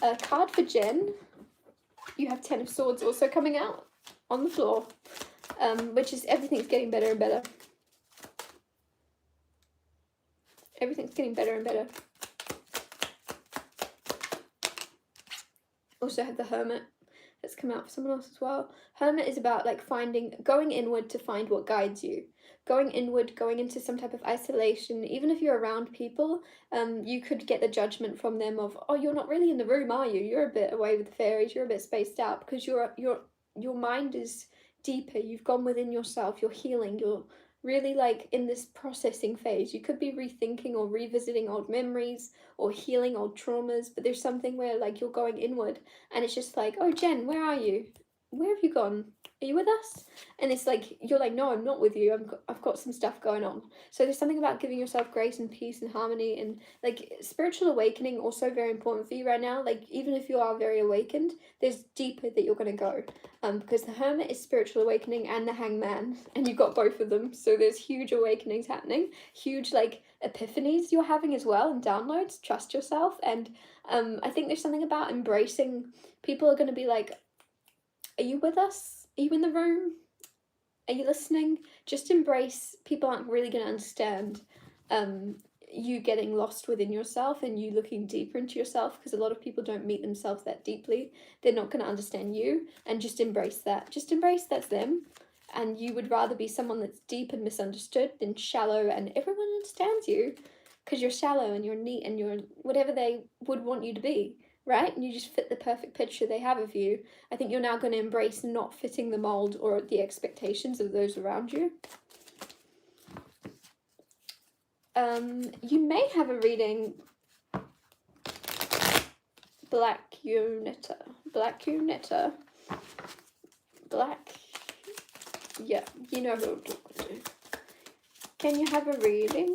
A card for Jen. You have 10 of Swords also coming out on the floor, which is everything's getting better and better. Everything's getting better and better. Also have the Hermit that's come out for someone else as well. Hermit is about like going inward to find what guides you. Going inward, going into some type of isolation. Even if you're around people, you could get the judgment from them of, oh, you're not really in the room, are you? You're a bit away with the fairies, you're a bit spaced out, because your mind is deeper. You've gone within yourself, you're healing, you're really like in this processing phase. You could be rethinking or revisiting old memories or healing old traumas, but there's something where like you're going inward and it's just like, oh, Jen, where are you? Where have you gone? Are you with us? And it's like, you're like, no, I'm not with you. I've got some stuff going on. So there's something about giving yourself grace and peace and harmony, and like spiritual awakening also very important for you right now. Like, even if you are very awakened, there's deeper that you're going to go. Because the Hermit is spiritual awakening and the Hangman, and you've got both of them. So there's huge awakenings happening, huge like epiphanies you're having as well, and downloads. Trust yourself. And I think there's something about embracing. People are going to be like, are you with us? Are you in the room? Are you listening? Just embrace. People aren't really going to understand you getting lost within yourself and you looking deeper into yourself, because a lot of people don't meet themselves that deeply. They're not going to understand you, and just embrace that. Just embrace that's them. And you would rather be someone that's deep and misunderstood than shallow and everyone understands you, because you're shallow and you're neat and you're whatever they would want you to be. Right? And you just fit the perfect picture they have of you. I think you're now going to embrace not fitting the mold or the expectations of those around you. You may have a reading, Black Unita. Yeah, you know who I'm talking to. Can you have a reading?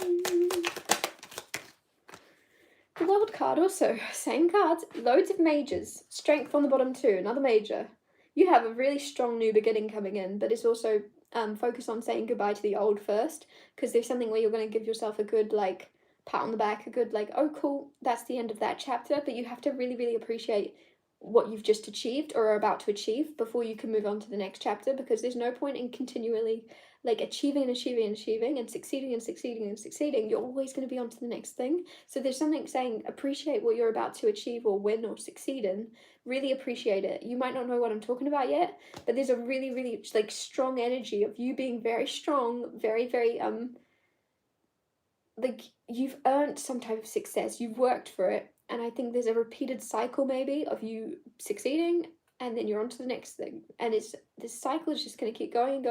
The World card also, same cards, loads of majors, strength on the bottom too, another major. You have a really strong new beginning coming in, but it's also focus on saying goodbye to the old first, because there's something where you're going to give yourself a good like pat on the back, a good like, oh cool, that's the end of that chapter, but you have to really, really appreciate what you've just achieved or are about to achieve before you can move on to the next chapter, because there's no point in continually like achieving and succeeding and succeeding. You're always going to be on to the next thing. So there's something saying appreciate what you're about to achieve or win or succeed in. Really appreciate it. You might not know what I'm talking about yet, but there's a really like strong energy of you being very strong, very like you've earned some type of success, you've worked for it, and I think there's a repeated cycle maybe of you succeeding and then you're on to the next thing, and it's this cycle is just going to keep going.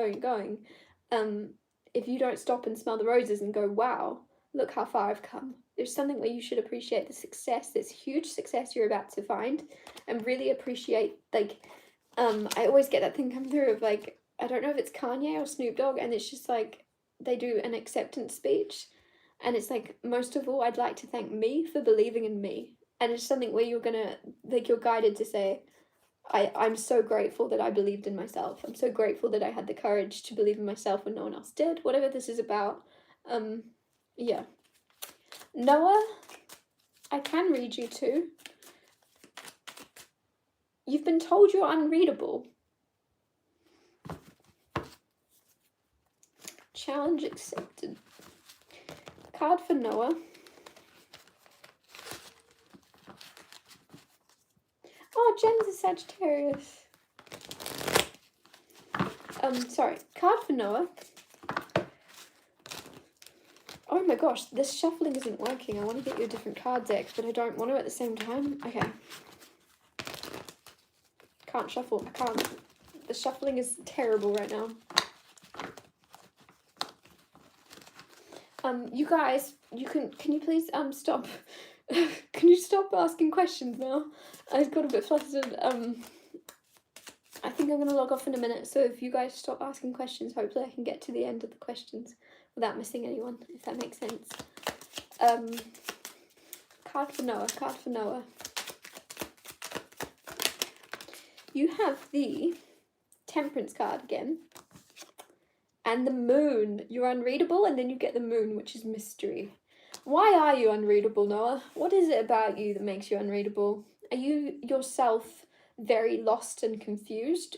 If you don't stop and smell the roses and go, wow, look how far I've come, there's something where you should appreciate the success, this huge success you're about to find, and really appreciate like I always get that thing come through of like, I don't know if it's Kanye or Snoop Dogg, and it's just like they do an acceptance speech. And it's like, most of all, I'd like to thank me for believing in me. And it's something where you're gonna, like, you're guided to say, I'm so grateful that I believed in myself. I'm so grateful that I had the courage to believe in myself when no one else did. Whatever this is about. Yeah. Noah, I can read you too. You've been told you're unreadable. Challenge accepted. Card for Noah. Oh, Jen's a Sagittarius. Sorry. Card for Noah. Oh my gosh, this shuffling isn't working. I want to get you a different card deck, but I don't want to at the same time. Okay. Can't shuffle. I can't. The shuffling is terrible right now. You guys, can you please stop? Can you stop asking questions now? I got a bit flustered. I think I'm gonna log off in a minute, so if you guys stop asking questions, hopefully I can get to the end of the questions without missing anyone, if that makes sense. Card for Noah. You have the Temperance card again. And the Moon. You're unreadable, and then you get the Moon, which is mystery. Why are you unreadable, Noah? What is it about you that makes you unreadable? Are you yourself very lost and confused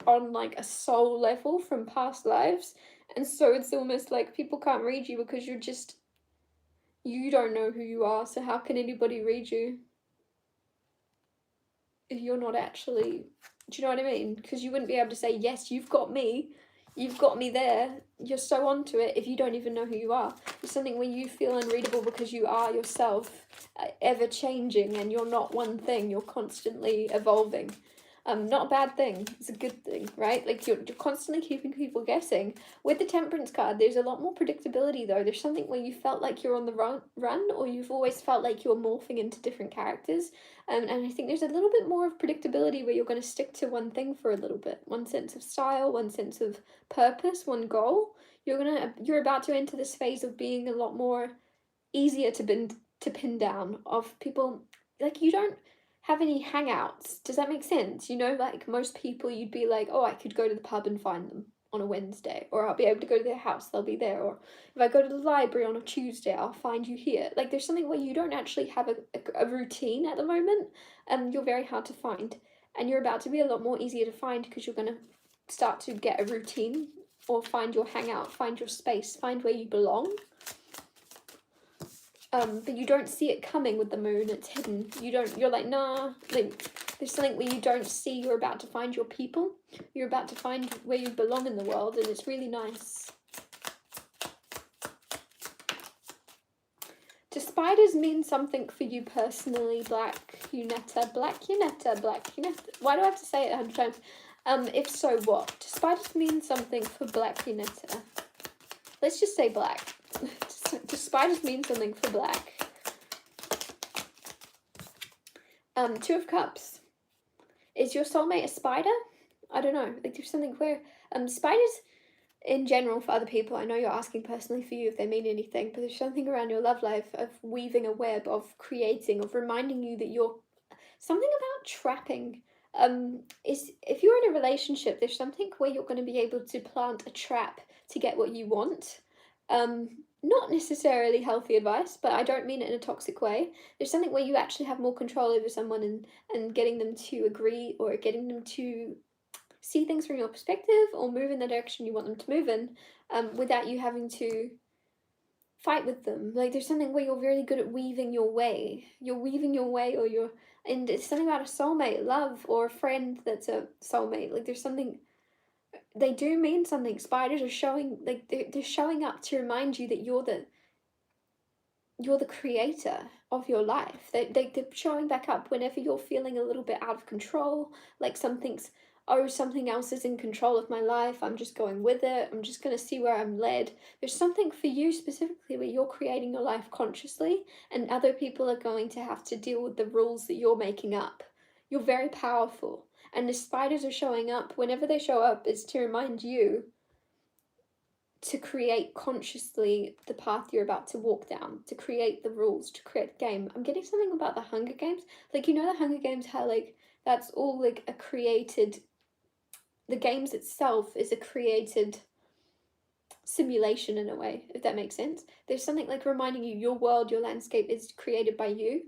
on like a soul level from past lives? And so it's almost like people can't read you because you don't know who you are, so how can anybody read you if you're not actually, do you know what I mean? Because you wouldn't be able to say, yes, you've got me there, you're so onto it if you don't even know who you are. It's something where you feel unreadable because you are yourself, ever changing, and you're not one thing, you're constantly evolving. Not a bad thing, it's a good thing, right? Like you're constantly keeping people guessing. With the Temperance card, there's a lot more predictability though. There's something where you felt like you're on the run, or you've always felt like you're morphing into different characters. And I think there's a little bit more of predictability where you're going to stick to one thing for a little bit. One sense of style, one sense of purpose, one goal. You're about to enter this phase of being a lot more easier to pin down, of people, like you don't have any hangouts. Does that make sense? You know, like most people, you'd be like, oh, I could go to the pub and find them on a Wednesday, or I'll be able to go to their house, they'll be there, or if I go to the library on a Tuesday, I'll find you here. Like there's something where you don't actually have a routine at the moment, and you're very hard to find, and you're about to be a lot more easier to find because you're going to start to get a routine, or find your hangout, find your space, find where you belong. But you don't see it coming with the Moon, it's hidden. You're like, nah, like, there's something where you don't see you're about to find your people. You're about to find where you belong in the world, and it's really nice. Do spiders mean something for you personally, Black Unetta? Why do I have to say it 100 times? If so, what? Do spiders mean something for Black Unetta? Let's just say black. Do spiders mean something for Black? Two of Cups. Is your soulmate a spider? I don't know. Like there's something where spiders in general for other people, I know you're asking personally for you if they mean anything, but there's something around your love life of weaving a web, of creating, of reminding you that you're something about trapping. Is if you're in a relationship, there's something where you're going to be able to plant a trap to get what you want. not necessarily healthy advice, but I don't mean it in a toxic way. There's something where you actually have more control over someone, and getting them to agree, or getting them to see things from your perspective or move in the direction you want them to move in, without you having to fight with them. Like, there's something where you're really good at weaving your way. You're weaving your way, or you're, and it's something about a soulmate, love, or a friend that's a soulmate. Like, there's something, they do mean something. Spiders are showing, like, they're showing up to remind you that you're the creator of your life. They're showing back up whenever you're feeling a little bit out of control, like something else is in control of my life, I'm just going with it, I'm just going to see where I'm led. There's something for you specifically where you're creating your life consciously, and other people are going to have to deal with the rules that you're making up. You're very powerful, and the spiders are showing up. Whenever they show up, is to remind you to create consciously the path you're about to walk down, to create the rules, to create the game. I'm getting something about the Hunger Games. Like, you know, the Hunger Games, how, like, that's all, like, a created, the games itself is a created simulation in a way, if that makes sense. There's something like reminding you your world, your landscape is created by you.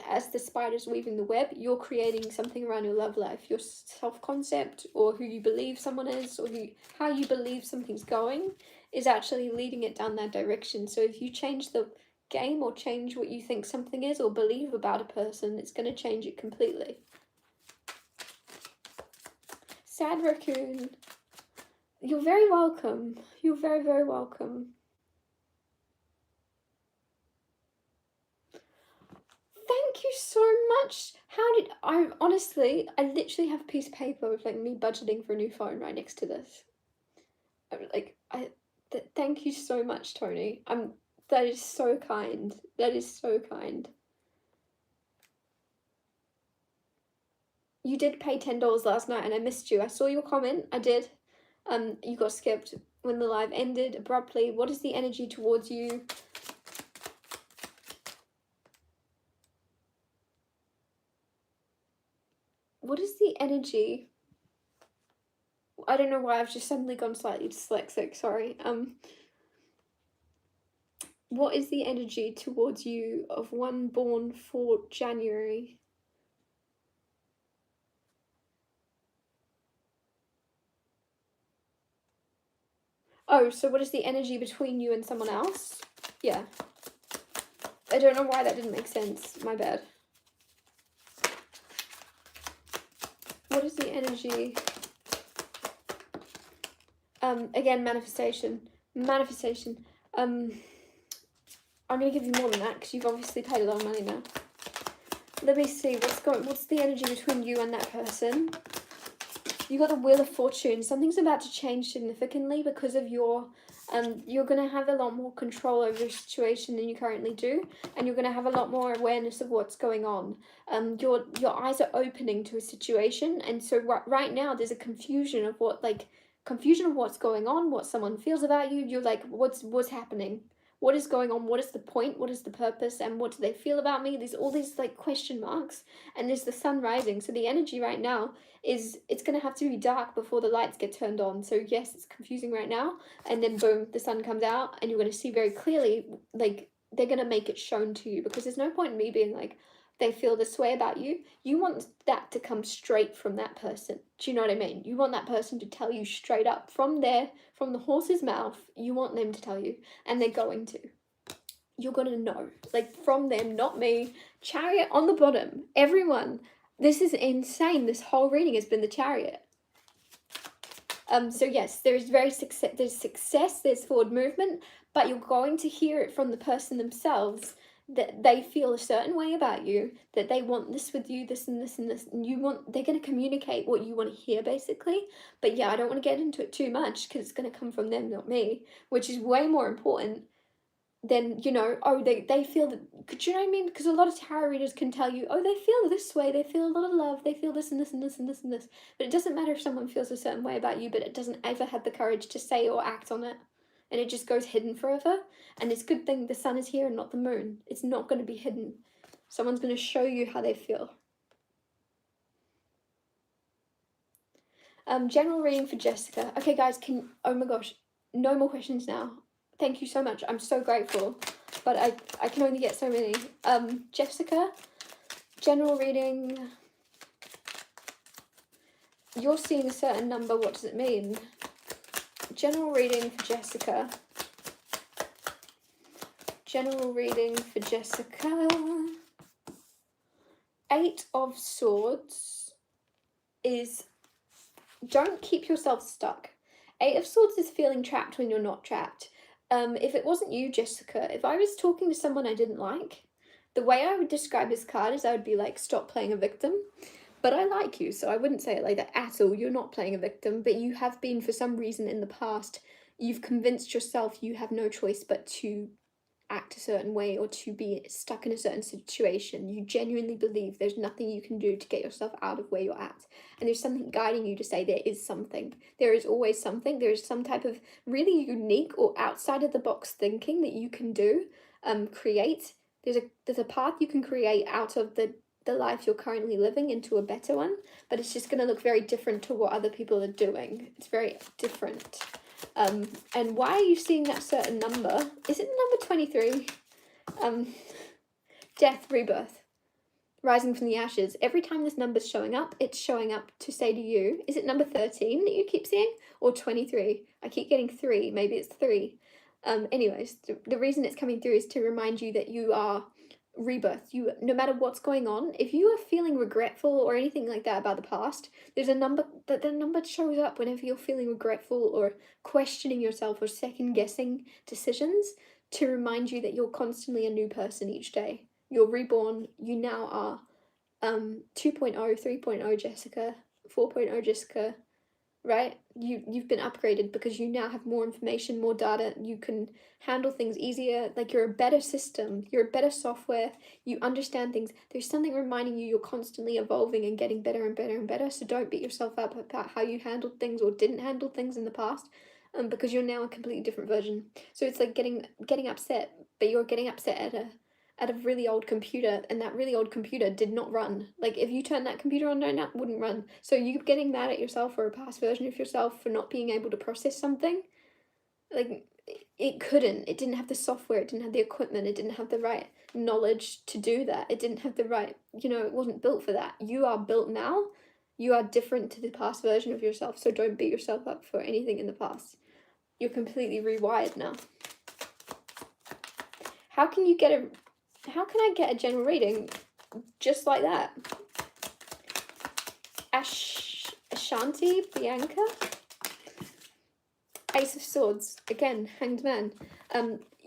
As the spider's weaving the web, you're creating something around your love life, your self-concept, or who you believe someone is, or how you believe something's going, is actually leading it down that direction. So if you change the game, or change what you think something is, or believe about a person, it's going to change it completely. Sad raccoon, you're very welcome. You're very, very welcome. Thank you so much. I literally have a piece of paper with, like, me budgeting for a new phone right next to this. Thank you so much, Tony. That is so kind. That is so kind. You did pay $10 last night and I missed you. I saw your comment. I did. You got skipped when the live ended abruptly. What is the energy towards you? What is the energy? I don't know why I've just suddenly gone slightly dyslexic, sorry. What is the energy towards you of one born for January? Oh, so what is the energy between you and someone else? Yeah. I don't know why that didn't make sense. My bad. What is the energy? Again, manifestation. Manifestation. I'm going to give you more than that because you've obviously paid a lot of money now. Let me see. What's the energy between you and that person? You got the Wheel of Fortune. Something's about to change significantly because of your... you're going to have a lot more control over your situation than you currently do, and you're going to have a lot more awareness of what's going on. Your eyes are opening to a situation, and so right now there's a confusion of what's going on, what someone feels about you. You're like, what's happening? What is going on? What is the point? What is the purpose? And what do they feel about me? There's all these, like, question marks, and there's the sun rising. So the energy right now is, it's going to have to be dark before the lights get turned on. So yes, it's confusing right now, and then boom, the sun comes out and you're going to see very clearly, like, they're going to make it shown to you, because there's no point in me being like, they feel this way about you. You want that to come straight from that person. Do you know what I mean? You want that person to tell you straight up from the horse's mouth. You want them to tell you, and they're going to. You're going to know, like, from them, not me. Chariot on the bottom. Everyone, this is insane. This whole reading has been the Chariot. So yes, there's success, there's forward movement, but you're going to hear it from the person themselves, that they feel a certain way about you, that they want this with you, this and this and this, and they're going to communicate what you want to hear, basically. But yeah, I don't want to get into it too much, because it's going to come from them, not me, which is way more important than, you know, oh, they feel that, do you know what I mean? Because a lot of tarot readers can tell you, oh, they feel this way, they feel a lot of love, they feel this and this and this and this and this, but it doesn't matter if someone feels a certain way about you, but it doesn't ever have the courage to say or act on it, and it just goes hidden forever. And it's a good thing the sun is here and not the moon. It's not going to be hidden. Someone's going to show you how they feel. General reading for Jessica. Okay, guys, oh my gosh, no more questions now. Thank you so much. I'm so grateful. But I can only get so many. Jessica, general reading. You're seeing a certain number. What does it mean? General reading for Jessica. General reading for Jessica. 8 of Swords is, don't keep yourself stuck. 8 of Swords is feeling trapped when you're not trapped. If it wasn't you, Jessica, if I was talking to someone I didn't like, the way I would describe this card is I would be like, stop playing a victim. But I like you, so I wouldn't say it like that at all. You're not playing a victim, but you have been, for some reason in the past, you've convinced yourself you have no choice but to act a certain way or to be stuck in a certain situation. You genuinely believe there's nothing you can do to get yourself out of where you're at. And there's something guiding you to say there is something. There is always something. There is some type of really unique or outside of the box thinking that you can do, create. There's a path you can create out of the life you're currently living into a better one, but it's just going to look very different to what other people are doing. It's very different. And why are you seeing that certain number? Is it number 23? Death, rebirth, rising from the ashes. Every time this number's showing up, it's showing up to say to you, is it number 13 that you keep seeing? Or 23? I keep getting 3, maybe it's 3. Anyways, the reason it's coming through is to remind you that you are rebirth. You, no matter what's going on, if you are feeling regretful or anything like that about the past, there's a number that the number shows up whenever you're feeling regretful or questioning yourself or second guessing decisions, to remind you that you're constantly a new person each day. You're reborn. You now are 2.0, 3.0 Jessica, 4.0 Jessica, right? You've been upgraded because you now have more information, more data. You can handle things easier. Like, you're a better system, you're a better software, you understand things. There's something reminding you you're constantly evolving and getting better and better and better. So don't beat yourself up about how you handled things or didn't handle things in the past, because you're now a completely different version. So it's like getting upset, but you're getting upset at a really old computer, and that really old computer did not run. Like, if you turn that computer on, that wouldn't run. So you getting mad at yourself or a past version of yourself for not being able to process something, like, it couldn't. It didn't have the software, it didn't have the equipment, it didn't have the right knowledge to do that. It didn't have the right, it wasn't built for that. You are built now. You are different to the past version of yourself, so don't beat yourself up for anything in the past. You're completely rewired now. How can I get a general reading just like that? Ashanti, Bianca? Ace of Swords, again, Hanged Man.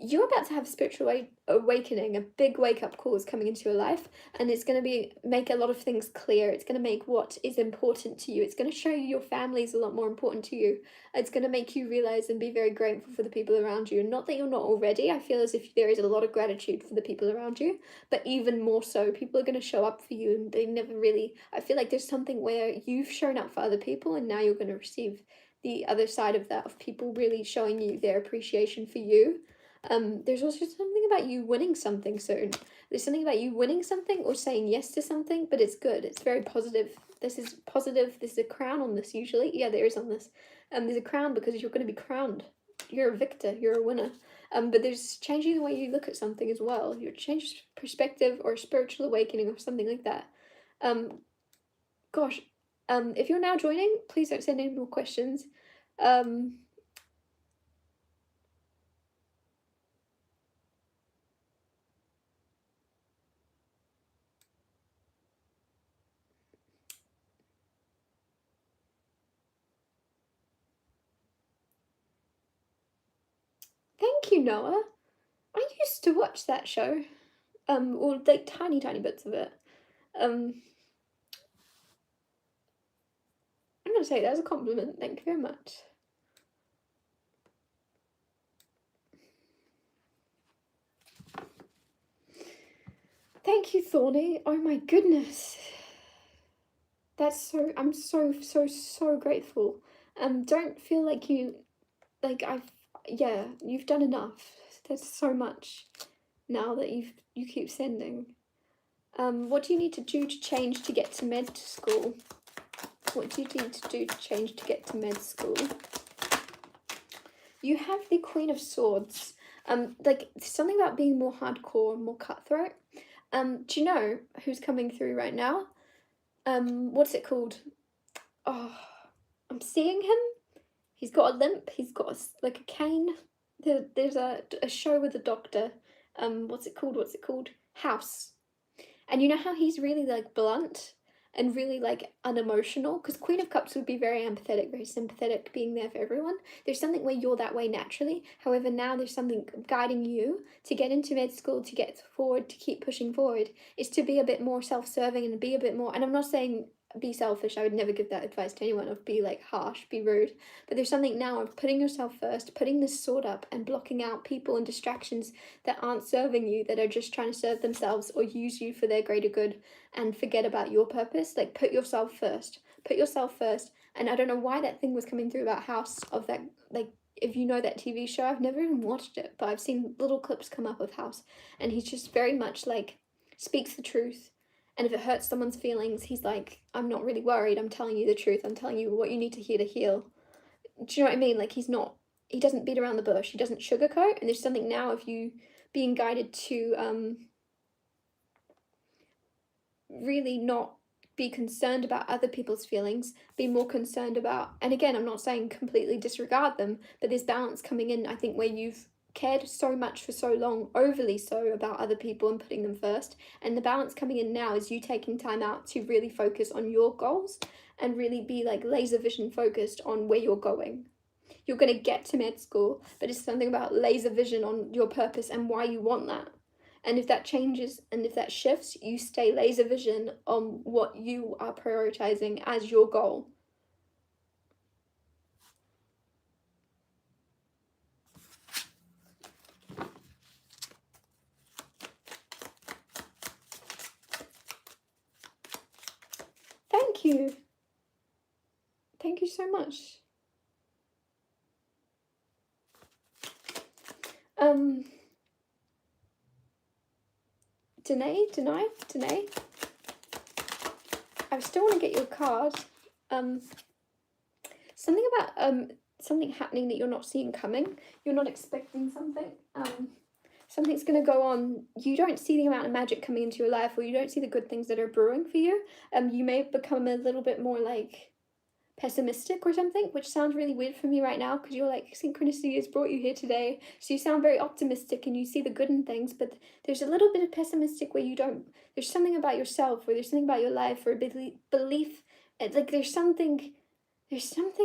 You're about to have a spiritual awakening. A big wake-up call is coming into your life, and it's going to make a lot of things clear. It's going to make what is important to you. It's going to show you your family is a lot more important to you. It's going to make you realize and be very grateful for the people around you. Not that you're not already. I feel as if there is a lot of gratitude for the people around you, but even more so, people are going to show up for you, and they never really... I feel like there's something where you've shown up for other people, and now you're going to receive the other side of that, of people really showing you their appreciation for you. There's also something about you winning something soon. There's something about you winning something or saying yes to something, but it's good. It's very positive. This is positive. There's a crown on this usually. Yeah, there is on this. There's a crown because you're going to be crowned. You're a victor. You're a winner. But there's changing the way you look at something as well. You're changed perspective or a spiritual awakening or something like that. Gosh, if you're now joining, please don't send any more questions. Thank you, Noah. I used to watch that show, or like tiny bits of it. I'm gonna say that as a compliment. Thank you very much. Thank you, Thorny. Oh my goodness. That's so... I'm so grateful. Don't feel like you... Like, yeah, you've done enough. There's so much now that you keep sending. What do you need to do to change to get to med school? What do you need to do to change to get to med school? You have the Queen of Swords. Like something about being more hardcore, more cutthroat. Do you know who's coming through right now? What's it called? Oh, I'm seeing him. He's got a limp. He's got like a cane. There's a show with a doctor. What's it called? What's it called? House. And you know how he's really like blunt and really like unemotional? Because Queen of Cups would be very empathetic, very sympathetic, being there for everyone. There's something where you're that way naturally. However, now there's something guiding you to get into med school, to get forward, to keep pushing forward, is to be a bit more self-serving and be a bit more, and I'm not saying be selfish, I would never give that advice to anyone, of be like harsh, be rude, but there's something now of putting yourself first, putting this sword up and blocking out people and distractions that aren't serving you, that are just trying to serve themselves or use you for their greater good, and forget about your purpose. Like, put yourself first. Put yourself first. And I don't know why that thing was coming through about House, of that, like, if you know that TV show, I've never even watched it, but I've seen little clips come up of House, and he's just very much like, speaks the truth. And if it hurts someone's feelings, he's like, I'm not really worried, I'm telling you the truth, I'm telling you what you need to hear to heal. Do you know what I mean? Like, he doesn't beat around the bush, he doesn't sugarcoat, and there's something now of you being guided to really not be concerned about other people's feelings, be more concerned about, and again, I'm not saying completely disregard them, but there's balance coming in, I think, where you've cared so much for so long, overly so, about other people and putting them first, and the balance coming in now is you taking time out to really focus on your goals and really be like laser vision focused on where you're going. You're going to get to med school, but it's something about laser vision on your purpose and why you want that. And if that changes and if that shifts, you stay laser vision on what you are prioritizing as your goal. Thank you. Thank you so much. Danae, I still want to get your card. Something about something happening that you're not seeing coming. You're not expecting something. Something's going to go on. You don't see the amount of magic coming into your life, or you don't see the good things that are brewing for you. You may become a little bit more like pessimistic or something, which sounds really weird for me right now, because you're like, synchronicity has brought you here today, so you sound very optimistic and you see the good in things, but there's a little bit of pessimistic where you don't, there's something about yourself, or there's something about your life, or a belief, like there's something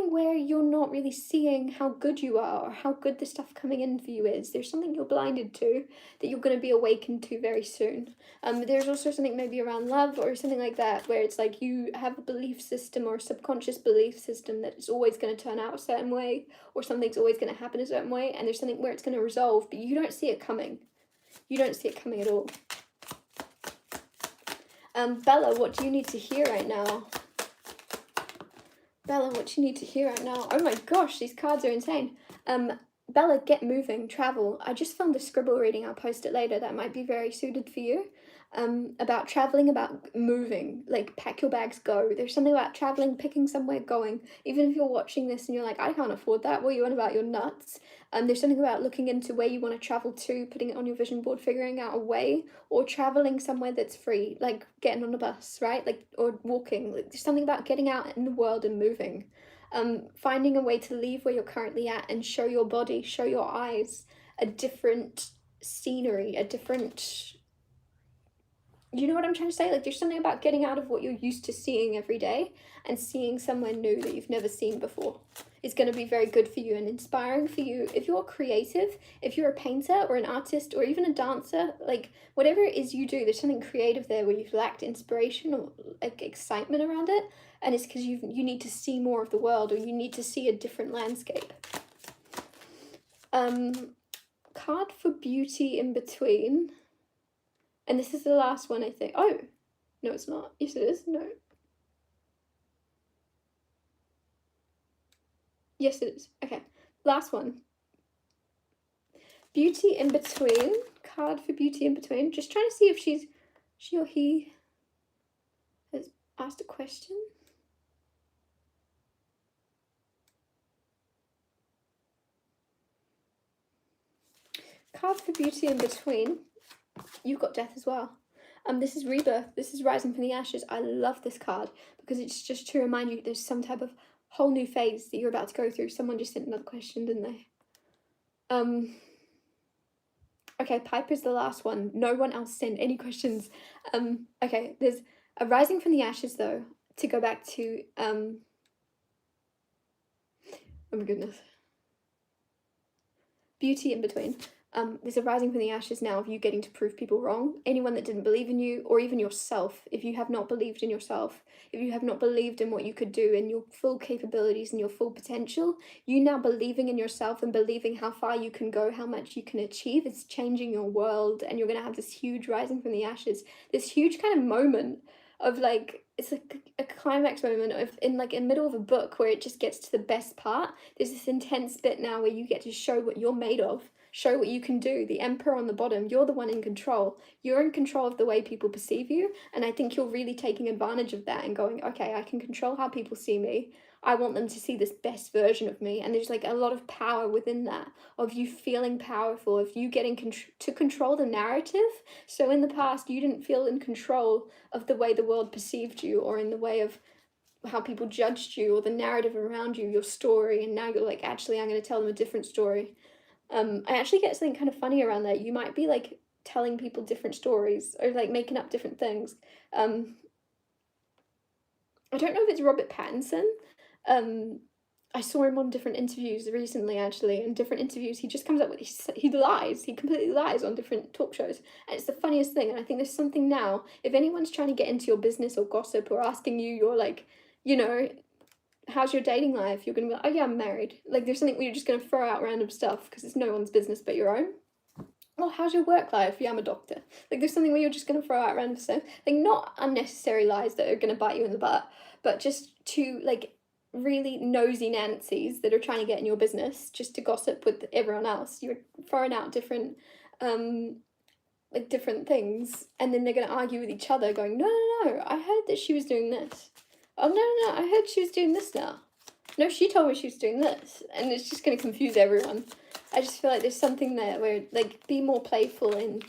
where you're not really seeing how good you are, or how good the stuff coming in for you is. There's something you're blinded to that you're going to be awakened to very soon. There's also something maybe around love or something like that, where it's like you have a belief system or a subconscious belief system that it's always going to turn out a certain way, or something's always going to happen a certain way, and there's something where it's going to resolve, but you don't see it coming. You don't see it coming at all. Bella, what do you need to hear right now? Bella, what you need to hear right now? Oh my gosh, these cards are insane. Bella, get moving, travel. I just filmed a scribble reading, I'll post it later, that might be very suited for you. About traveling, about moving, like pack your bags, go. There's something about traveling, picking somewhere, going. Even if you're watching this and you're like, I can't afford that, what are you on about, you're nuts. There's something about looking into where you want to travel to, putting it on your vision board, figuring out a way, or traveling somewhere that's free, like getting on a bus, right? Like, or walking. Like, there's something about getting out in the world and moving. Finding a way to leave where you're currently at and show your body, show your eyes a different scenery, a different, you know what I'm trying to say? Like, there's something about getting out of what you're used to seeing every day and seeing somewhere new that you've never seen before. It's going to be very good for you and inspiring for you. If you're creative, if you're a painter or an artist or even a dancer, like whatever it is you do, there's something creative there where you've lacked inspiration or like excitement around it. And it's because you need to see more of the world, or you need to see a different landscape. Card for beauty in between. And this is the last one, I think. Oh, no, it's not. Yes, it is. No. Yes, it is. Okay. Last one. Beauty in between. Card for beauty in between. Just trying to see if she or he has asked a question. Card for beauty in between. You've got death as well. This is rebirth. This is rising from the ashes. I love this card because it's just to remind you there's some type of whole new phase that you're about to go through. Someone just sent another question, didn't they? Okay, Piper's the last one. No one else sent any questions. Okay, there's a rising from the ashes though. To go back to oh my goodness. Beauty in between. There's a rising from the ashes now of you getting to prove people wrong. Anyone that didn't believe in you, or even yourself, if you have not believed in yourself, if you have not believed in what you could do and your full capabilities and your full potential, you now believing in yourself and believing how far you can go, how much you can achieve, it's changing your world, and you're going to have this huge rising from the ashes, this huge kind of moment of like, it's like a climax moment of in the middle of a book where it just gets to the best part. There's this intense bit now where you get to show what you're made of, show what you can do. The emperor on the bottom, you're the one in control. You're in control of the way people perceive you, and I think you're really taking advantage of that and going, okay, I can control how people see me. I want them to see this best version of me, and there's like a lot of power within that, of you feeling powerful, of you getting to control the narrative. So in the past, you didn't feel in control of the way the world perceived you, or in the way of how people judged you, or the narrative around you, your story, and now you're like, actually, I'm going to tell them a different story. I actually get something kind of funny around that. You might be like telling people different stories, or like making up different things. I don't know if it's Robert Pattinson. I saw him on different interviews recently, actually. In different interviews, he just comes up with, he lies. He completely lies on different talk shows. And it's the funniest thing. And I think there's something now, if anyone's trying to get into your business or gossip or asking you, you're like, you know, how's your dating life? You're going to be like, oh yeah, I'm married. Like there's something where you're just going to throw out random stuff because it's no one's business but your own. Oh, how's your work life? Yeah, I'm a doctor. Like there's something where you're just going to throw out random stuff. Like not unnecessary lies that are going to bite you in the butt, but just to like really nosy Nancy's that are trying to get in your business just to gossip with everyone else. You're throwing out different like different things, and then they're going to argue with each other going, no, I heard that she was doing this. Oh no, I heard she was doing this now. No, she told me she was doing this. And it's just going to confuse everyone. I just feel like there's something there where, like, be more playful and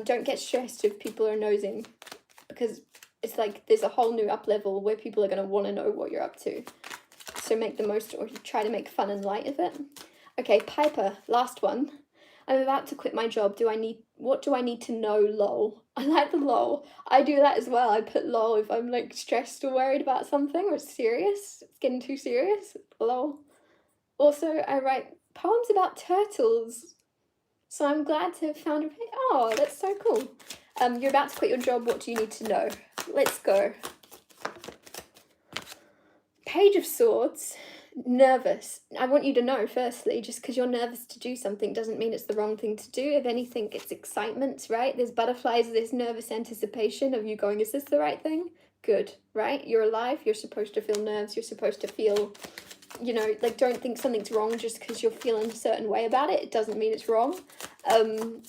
don't get stressed if people are nosing. Because it's like there's a whole new up level where people are going to want to know what you're up to. So make the most, or try to make fun and light of it. Okay, Piper, last one. I'm about to quit my job. What do I need to know, lol? I like the lol. I do that as well. I put lol if I'm like stressed or worried about something or it's serious. It's getting too serious. Lol. Also, I write poems about turtles. So I'm glad to have found a page. Oh, that's so cool. You're about to quit your job. What do you need to know? Let's go. Page of Swords. Nervous. I want you to know, firstly, just because you're nervous to do something doesn't mean it's the wrong thing to do. If anything, it's excitement, right? There's butterflies, there's nervous anticipation of you going, is this the right thing? Good, right? You're alive, you're supposed to feel nerves, you're supposed to feel, you know, like don't think something's wrong just because you're feeling a certain way about it. It doesn't mean it's wrong. I'm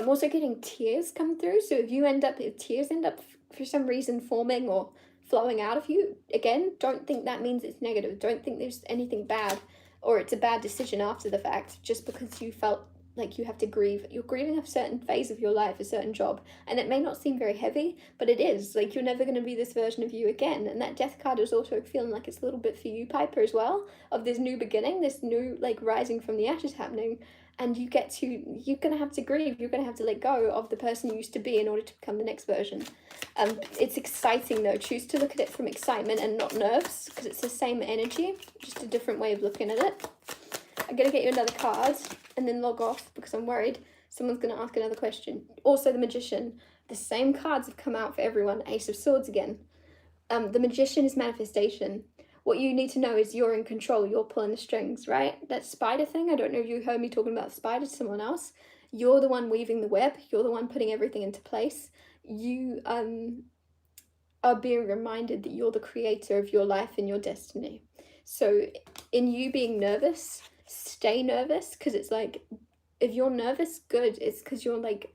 also getting tears come through, so if tears end up for some reason forming or flowing out of you, again, don't think that means it's negative. Don't think there's anything bad or it's a bad decision after the fact just because you felt like you have to grieve. You're grieving a certain phase of your life, a certain job, and it may not seem very heavy, but it is. Like you're never going to be this version of you again. And that death card is also feeling like it's a little bit for you, Piper, as well, of this new beginning, this new like rising from the ashes happening. And you're going to have to grieve, you're going to have to let go of the person you used to be in order to become the next version. It's exciting though. Choose to look at it from excitement and not nerves, because it's the same energy, just a different way of looking at it. I'm going to get you another card and then log off because I'm worried someone's going to ask another question. Also, the Magician. The same cards have come out for everyone. Ace of Swords again. The Magician is manifestation. What you need to know is you're in control. You're pulling the strings, right? That spider thing, I don't know if you heard me talking about the spider to someone else. You're the one weaving the web. You're the one putting everything into place. You are being reminded that you're the creator of your life and your destiny. So in you being nervous, stay nervous, because it's like, if you're nervous, good. It's because you're like,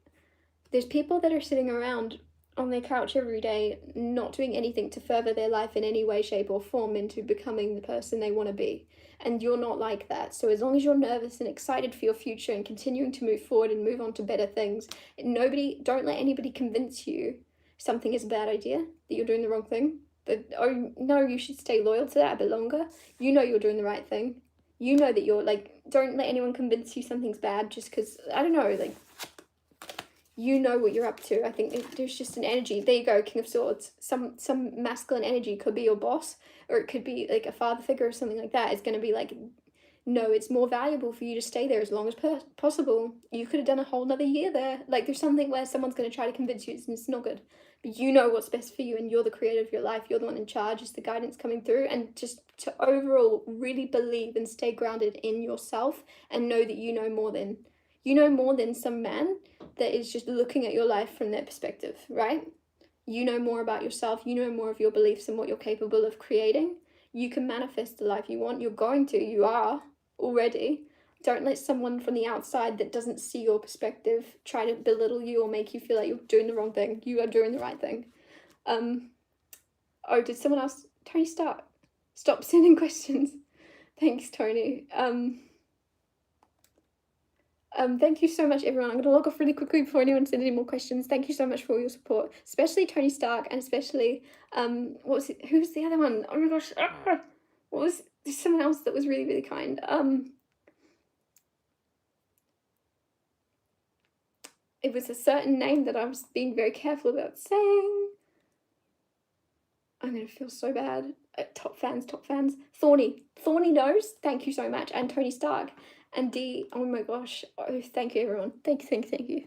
there's people that are sitting around on their couch every day, not doing anything to further their life in any way, shape, or form into becoming the person they want to be. And you're not like that. So as long as you're nervous and excited for your future and continuing to move forward and move on to better things, don't let anybody convince you something is a bad idea, that you're doing the wrong thing. That, oh no, you should stay loyal to that a bit longer. You know you're doing the right thing. You know that you're like, don't let anyone convince you something's bad just because, I don't know, like, you know what you're up to. I think there's just an energy. There you go, King of Swords. Some masculine energy could be your boss, or it could be like a father figure or something like that. It's going to be like, no, it's more valuable for you to stay there as long as possible. You could have done a whole nother year there. Like, there's something where someone's going to try to convince you it's not good. But you know what's best for you, and you're the creator of your life. You're the one in charge. It's the guidance coming through. And just to overall really believe and stay grounded in yourself and know that you know more than some man that is just looking at your life from their perspective, right? You know more about yourself. You know more of your beliefs and what you're capable of creating. You can manifest the life you want. You're going to. You are already. Don't let someone from the outside that doesn't see your perspective try to belittle you or make you feel like you're doing the wrong thing. You are doing the right thing. Oh, did someone else? Tony Stark. Stop sending questions. Thanks, Tony. Thank you so much, everyone. I'm going to log off really quickly before anyone sends any more questions. Thank you so much for all your support, especially Tony Stark, and especially, who was the other one? Oh my gosh, there's someone else that was really, really kind. It was a certain name that I was being very careful about saying. I'm going to feel so bad. Top fans. Thorny Nose, thank you so much. And Tony Stark. And D, oh my gosh. Oh, thank you, everyone. Thank you.